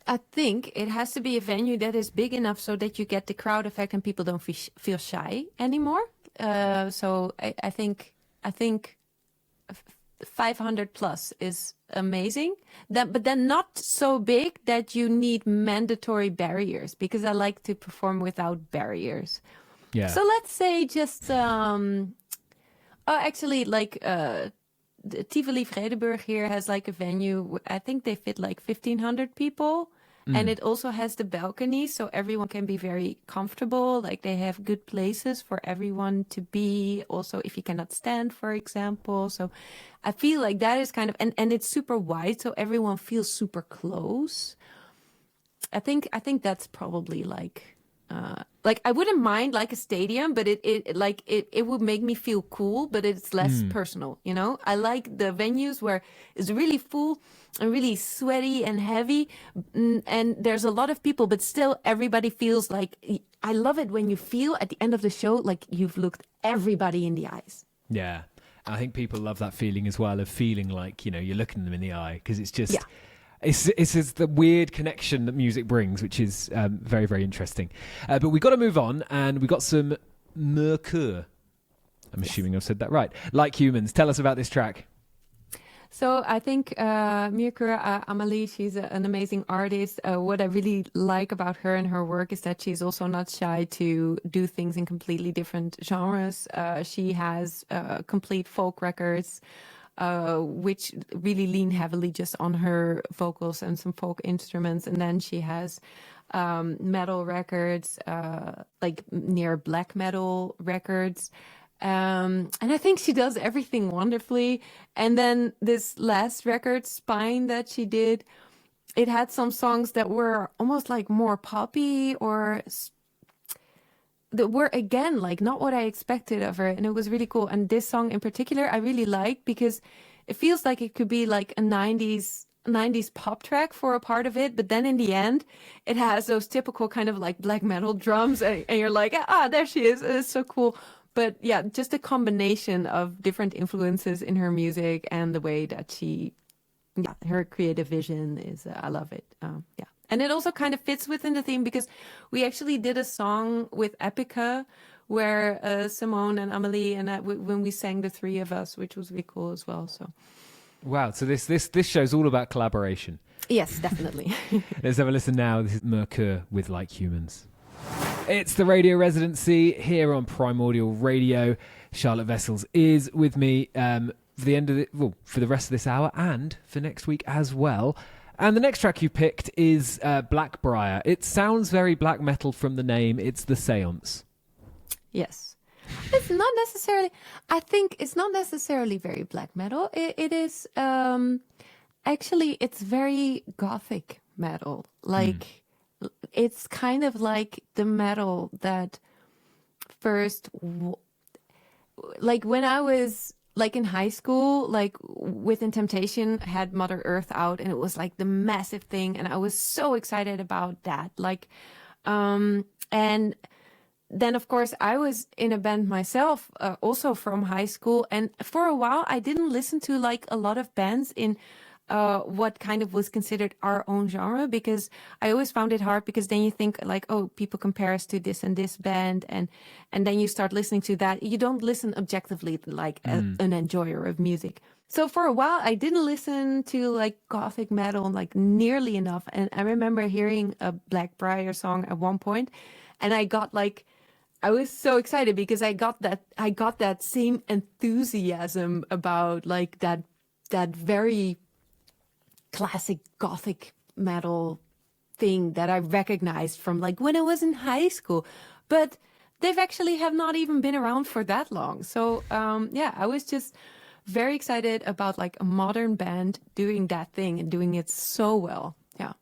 I think it has to be a venue that is big enough so that you get the crowd effect and people don't feel shy anymore. So I think 500 plus is amazing. But then not so big that you need mandatory barriers, because I like to perform without barriers. Yeah. So let's say just the Tivoli Vredenburg here has like a venue. I think they fit like 1,500 people. And it also has the balcony, so everyone can be very comfortable. Like they have good places for everyone to be. Also, if you cannot stand, for example. So I feel like that is kind of, and it's super wide, so everyone feels super close. I think that's probably like I wouldn't mind like a stadium, but it would make me feel cool, but it's less personal, you know? I like the venues where it's really full and really sweaty and heavy, and there's a lot of people, but still everybody feels like, I love it when you feel at the end of the show like you've looked everybody in the eyes. Yeah. I think people love that feeling as well, of feeling like, you know, you're looking them in the eye, because it's just... Yeah. It's the weird connection that music brings, which is very, very interesting. But we've got to move on, and we've got some Mercure. I'm assuming I've said that right. Like Humans. Tell us about this track. So I think Mercure Amélie, she's an amazing artist. What I really like about her and her work is that she's also not shy to do things in completely different genres. She has complete folk records, which really lean heavily just on her vocals and some folk instruments. And then she has metal records, like near black metal records. And I think she does everything wonderfully. And then this last record, Spine, that she did, it had some songs that were almost like more poppy or that were, again, like not what I expected of her. And it was really cool. And this song in particular, I really like because it feels like it could be like a 90s pop track for a part of it, but then in the end it has those typical kind of like black metal drums, and you're like, there she is. It's so cool. But yeah, just a combination of different influences in her music and the way that her creative vision is, I love it. Yeah. And it also kind of fits within the theme because we actually did a song with Epica where Simone and Amélie and when we sang, the three of us, which was really cool as well. So. Wow. So this show's all about collaboration. Yes, definitely. Let's have a listen now. This is Mercure with Like Humans. It's the Radio Residency here on Primordial Radio. Charlotte Wessels is with me for the rest of this hour and for next week as well. And the next track you picked is Blackbriar. It sounds very black metal from the name. It's the Seance. Yes. It's not necessarily, I think it's not necessarily very black metal. It is, actually, it's very Gothic metal. Like, it's kind of like the metal that first, like when I was like in high school, like Within Temptation had Mother Earth out, and it was like the massive thing, and I was so excited about that. Like, and then of course I was in a band myself, also from high school, and for a while I didn't listen to like a lot of bands in what kind of was considered our own genre, because I always found it hard, because then you think like, oh, people compare us to this and this band, and then you start listening to that. You don't listen objectively like an enjoyer of music. So for a while I didn't listen to like Gothic metal like nearly enough, and I remember hearing a Blackbriar song at one point, and I was so excited because I got that same enthusiasm about like that very classic Gothic metal thing that I recognized from like when I was in high school, but they've actually have not even been around for that long. So I was just very excited about like a modern band doing that thing and doing it so well. Yeah.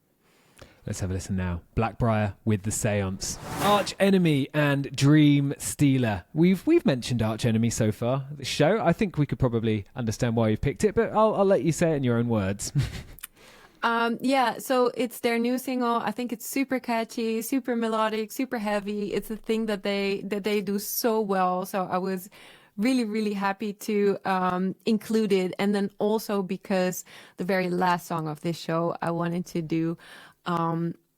Let's have a listen now. Blackbriar with The Seance. Arch Enemy and Dream Stealer. We've mentioned Arch Enemy so far, the show. I think we could probably understand why you've picked it, but I'll let you say it in your own words. So it's their new single. I think it's super catchy, super melodic, super heavy. It's a thing that they do so well. So I was really, really happy to include it. And then also because the very last song of this show, I wanted to do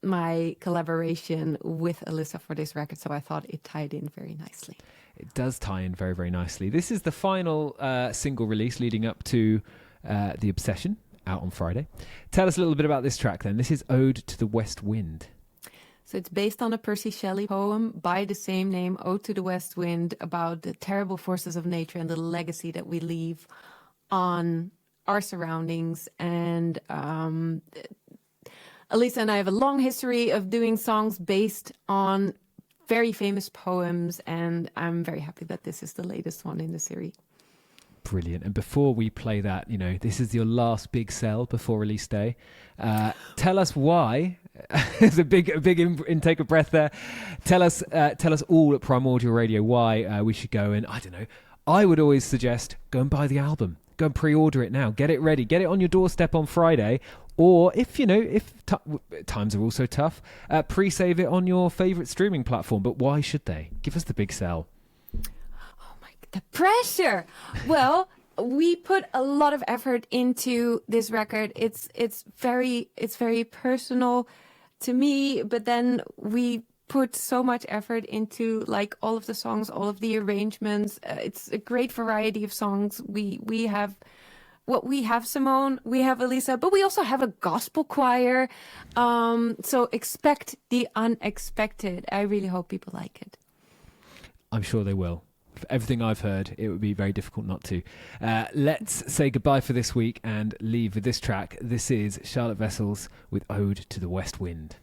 my collaboration with Alyssa for this record. So I thought it tied in very nicely. It does tie in very, very nicely. This is the final single release leading up to The Obsession, out on Friday. Tell us a little bit about this track then. This is Ode to the West Wind. So it's based on a Percy Shelley poem by the same name, Ode to the West Wind, about the terrible forces of nature and the legacy that we leave on our surroundings. And Alyssa and I have a long history of doing songs based on very famous poems, and I'm very happy that this is the latest one in the series. Brilliant. And before we play that, this is your last big sell before release day. Tell us why. There's a big intake of breath there. Tell us all at Primordial Radio why we should go and, I don't know, I would always suggest go and buy the album. Go and pre-order it now. Get it ready. Get it on your doorstep on Friday. Or if times are also tough, pre-save it on your favourite streaming platform. But why should they? Give us the big sell. The pressure. Well, we put a lot of effort into this record. It's very personal to me, but then we put so much effort into like all of the songs, all of the arrangements. It's a great variety of songs. We have Simone, we have Alyssa, but we also have a gospel choir. So expect the unexpected. I really hope people like it. I'm sure they will. For everything I've heard, it would be very difficult not to. Let's say goodbye for this week and leave with this track. This is Charlotte Wessels with Ode to the West Wind.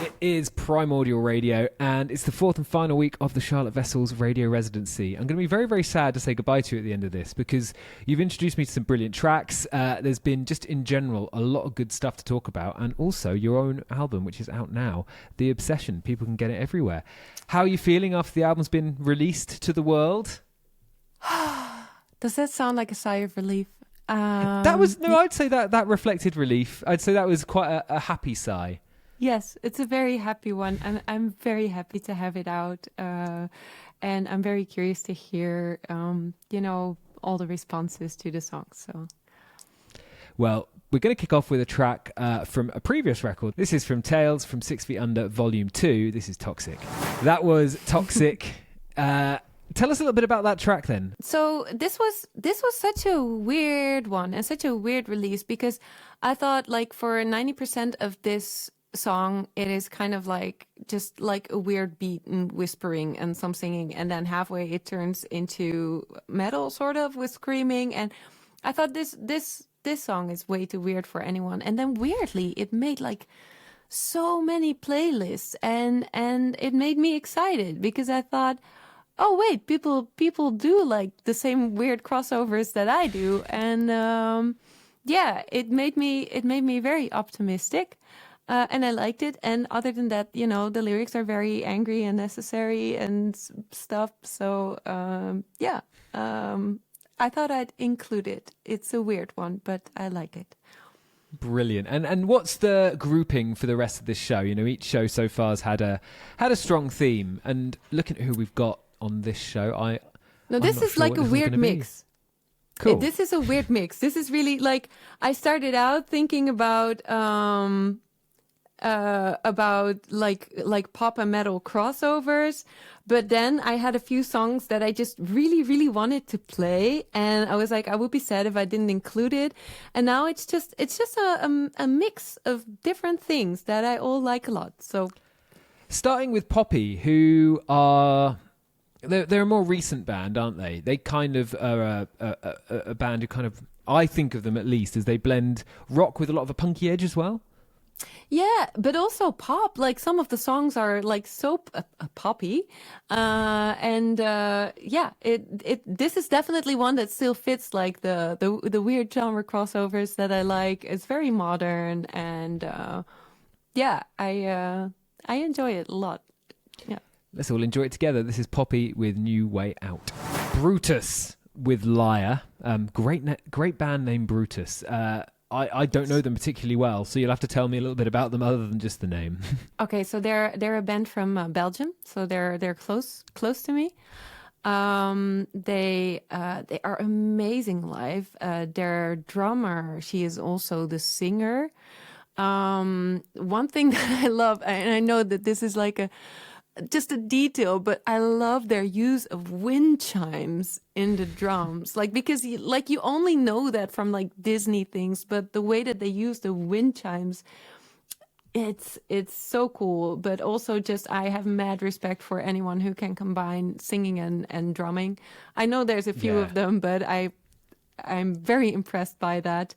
It is Primordial Radio, and it's the fourth and final week of the Charlotte Wessels Radio Residency. I'm going to be very, very sad to say goodbye to you at the end of this, because you've introduced me to some brilliant tracks. There's been, just in general, a lot of good stuff to talk about, and also your own album, which is out now, The Obsession. People can get it everywhere. How are you feeling after the album's been released to the world? Does that sound like a sigh of relief? I'd say that reflected relief. I'd say that was quite a happy sigh. Yes, it's a very happy one, and I'm very happy to have it out. And I'm very curious to hear, all the responses to the song. So, well, we're going to kick off with a track from a previous record. This is from Tales from 6 Feet Under, Volume 2. This is Toxic. That was Toxic. Tell us a little bit about that track then. So this was such a weird one and such a weird release, because I thought, like, for 90% of this song, it is kind of like just like a weird beat and whispering and some singing, and then halfway it turns into metal sort of with screaming, and I thought this song is way too weird for anyone. And then weirdly it made like so many playlists, and it made me excited, because I thought, oh wait, people do like the same weird crossovers that I do, and it made me very optimistic. And I liked it. And other than that, the lyrics are very angry and necessary and stuff. So, I thought I'd include it. It's a weird one, but I like it. Brilliant. And what's the grouping for the rest of this show? Each show so far has had a strong theme. And looking at who we've got on this show, this is like a weird mix. Cool. This is a weird mix. This is really like, I started out thinking about like pop and metal crossovers, but then I had a few songs that I just really, really wanted to play, and I was like, I would be sad if I didn't include it. And now it's just a mix of different things that I all like a lot. So, starting with Poppy, who are they're a more recent band, aren't they? They kind of are a band who kind of, I think of them at least, as they blend rock with a lot of a punky edge as well. Yeah, but also pop. Like, some of the songs are like so poppy, this is definitely one that still fits like the weird genre crossovers that I like. It's very modern, and I enjoy it a lot. Yeah, let's all enjoy it together. This is Poppy with New Way Out. Brutus with Liar. Great band name, Brutus. I don't know them particularly well, so you'll have to tell me a little bit about them other than just the name. Okay, so they're a band from Belgium, so they're close to me. They are amazing live. Their drummer, she is also the singer. One thing that I love, and I know that this is like just a detail, but I love their use of wind chimes in the drums. Like, because you only know that from like Disney things, but the way that they use the wind chimes, it's so cool. But also, just, I have mad respect for anyone who can combine singing and drumming. I know there's a few of them, but I'm very impressed by that.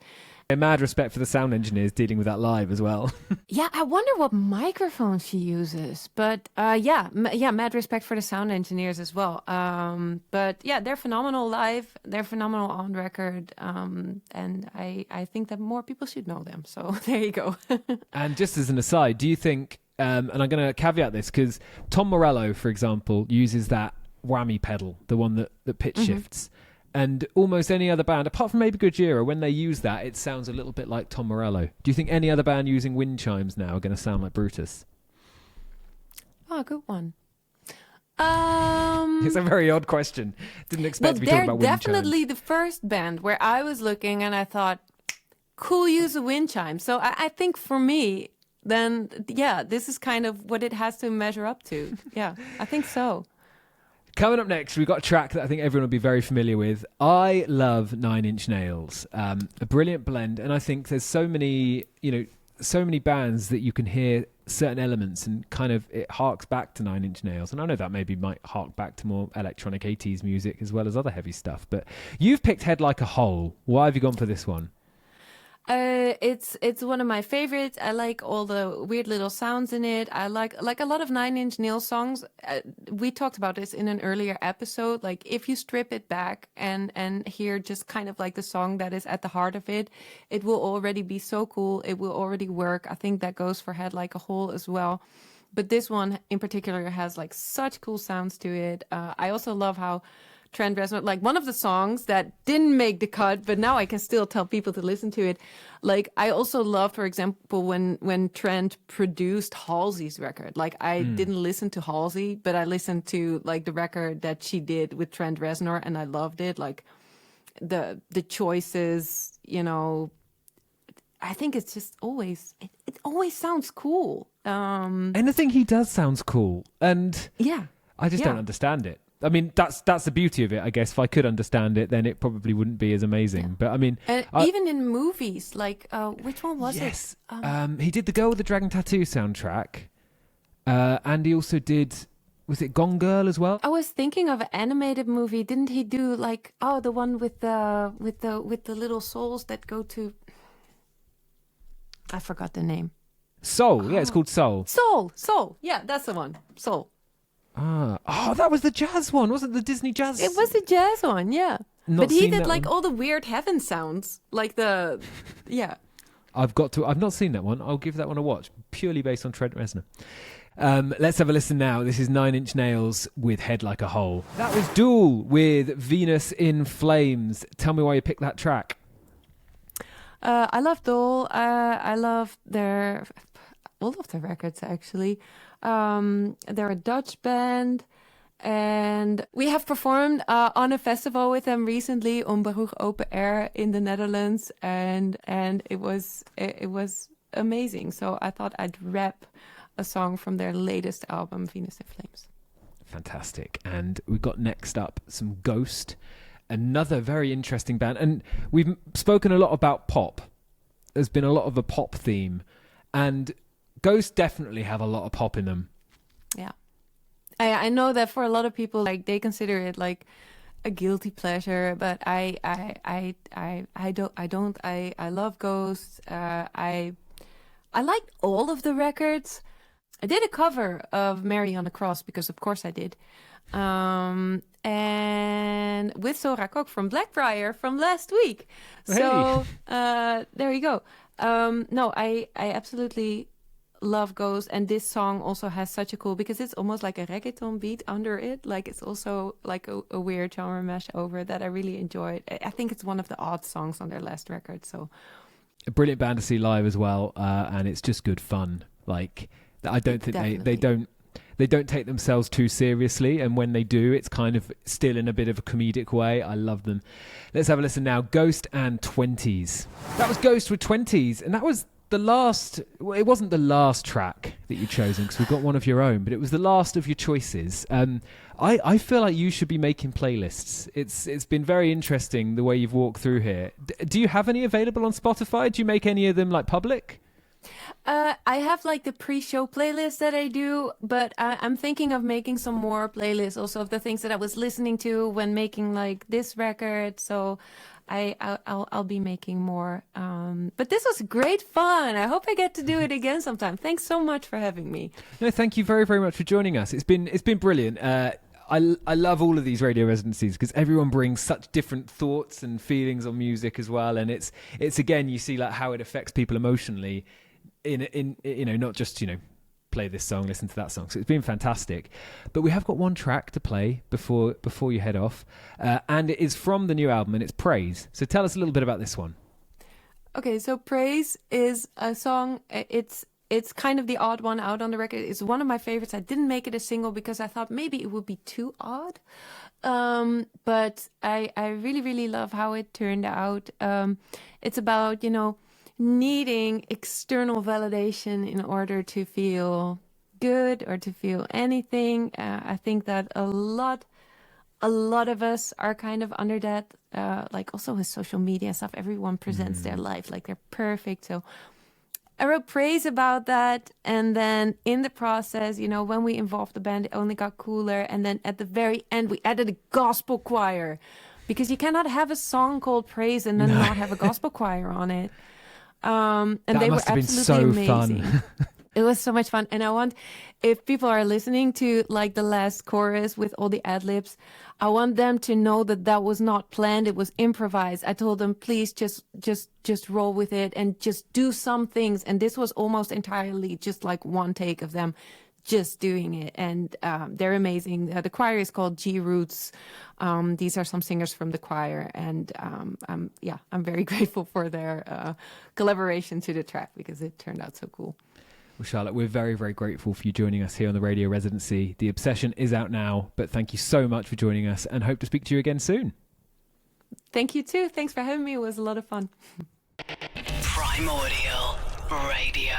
A mad respect for the sound engineers dealing with that live as well. Yeah, I wonder what microphone she uses. But mad respect for the sound engineers as well. But yeah, they're phenomenal live. They're phenomenal on record. And I think that more people should know them. So there you go. And just as an aside, do you think, and I'm going to caveat this, because Tom Morello, for example, uses that whammy pedal, the one that pitch shifts. And almost any other band, apart from maybe Gojira, when they use that, it sounds a little bit like Tom Morello. Do you think any other band using wind chimes now are going to sound like Brutus? Oh, good one. It's a very odd question. Didn't expect to be talking about wind chimes. They're definitely the first band where I was looking and I thought, cool use of wind chimes. So I think for me, then yeah, this is kind of what it has to measure up to. Yeah, I think so. Coming up next, we've got a track that I think everyone will be very familiar with. I love Nine Inch Nails, a brilliant blend, and I think there's so many bands that you can hear certain elements and kind of it harks back to Nine Inch Nails. And I know that maybe might hark back to more electronic 80s music as well as other heavy stuff. But you've picked Head Like a Hole. Why have you gone for this one? It's one of my favorites. I like all the weird little sounds in it. I like a lot of Nine Inch Nails songs. We talked about this in an earlier episode. Like if you strip it back and hear just kind of like the song that is at the heart of it, it will already be so cool. It will already work. I think that goes for Head Like a Hole as well. But this one in particular has like such cool sounds to it. I also love how Trent Reznor, like one of the songs that didn't make the cut, but now I can still tell people to listen to it. Like I also love, for example, when Trent produced Halsey's record. Like I didn't listen to Halsey, but I listened to like the record that she did with Trent Reznor, and I loved it. Like the choices, you know. I think it's just always it always sounds cool. Anything he does sounds cool, and yeah, I just don't understand it. I mean, that's the beauty of it, I guess. If I could understand it, then it probably wouldn't be as amazing. Yeah. But I mean, even in movies, like which one was it? Yes, he did the Girl with the Dragon Tattoo soundtrack, and he also did. Was it Gone Girl as well? I was thinking of an animated movie. Didn't he do like the one with the little souls that go to? I forgot the name. Soul. Yeah, it's called Soul. Soul. Yeah, that's the one. Soul. That was the jazz one, wasn't it? The Disney jazz. It was the jazz one, yeah. But he did like all the weird heaven sounds, like yeah. I've not seen that one. I'll give that one a watch, purely based on Trent Reznor. Let's have a listen now. This is Nine Inch Nails with Head Like a Hole. That was Duel with Venus in Flames. Tell me why you picked that track. I love Duel. I love all of their records, actually. They're a Dutch band, and we have performed on a festival with them recently, Onbaruch Open Air in the Netherlands, and it was amazing. So I thought I'd rap a song from their latest album, Venus in Flames. Fantastic. And we've got next up some Ghost, another very interesting band, and we've spoken a lot about pop. There's been a lot of a pop theme, and Ghost definitely have a lot of pop in them. Yeah, I know that for a lot of people, like they consider it like a guilty pleasure, but I don't. I love Ghost. I like all of the records. I did a cover of Mary on the Cross because, of course, I did. And with Zorak ook from Blackbriar from last week. Hey. So there you go. No, I absolutely love Ghost, and this song also has such a cool, because it's almost like a reggaeton beat under it. Like it's also like a weird genre mesh over it that I really enjoyed. I think it's one of the odd songs on their last record. So a brilliant band to see live as well, and it's just good fun. Like I don't think they don't take themselves too seriously, and when they do, it's kind of still in a bit of a comedic way. I love them. Let's have a listen now. Ghost and 20s. That was Ghost with 20s, and that was the last. Well, it wasn't the last track that you'd chosen because we've got one of your own, but it was the last of your choices. I feel like you should be making playlists. It's been very interesting the way you've walked through here. Do you have any available on Spotify? Do you make any of them like public? I have like the pre-show playlist that I do, but I'm thinking of making some more playlists also of the things that I was listening to when making like this record. So I'll be making more. But this was great fun. I hope I get to do it again sometime. Thanks so much for having me. No, thank you very, very much for joining us. It's been brilliant. I love all of these radio residencies because everyone brings such different thoughts and feelings on music as well, and it's again, you see like how it affects people emotionally in not just play this song, listen to that song. So it's been fantastic. But we have got one track to play before you head off, and it is from the new album, and it's Praise. So tell us a little bit about this one. Okay, so Praise is a song. It's kind of the odd one out on the record. It's one of my favorites. I didn't make it a single because I thought maybe it would be too odd. But I really, really love how it turned out. It's about, needing external validation in order to feel good or to feel anything. I think that a lot of us are kind of under that, like also with social media stuff, everyone presents their life like they're perfect. So I wrote praise about that. And then in the process, you know, when we involved the band, it only got cooler. And then at the very end, we added a gospel choir, because you cannot have a song called Praise and then not have a gospel choir on it. And that they were must have been absolutely so amazing. fun. It was so much fun. And I want, if people are listening to like the last chorus with all the ad libs, I want them to know that that was not planned. It was improvised. I told them, please just roll with it and just do some things. And this was almost entirely just like one take of them just doing it. And they're amazing. The choir is called G Roots. These are some singers from the choir. And I'm very grateful for their collaboration to the track, because it turned out so cool. Well, Charlotte, we're very, very grateful for you joining us here on the Radio Residency. The Obsession is out now, but thank you so much for joining us, and hope to speak to you again soon. Thank you too. Thanks for having me. It was a lot of fun. Primordial Radio.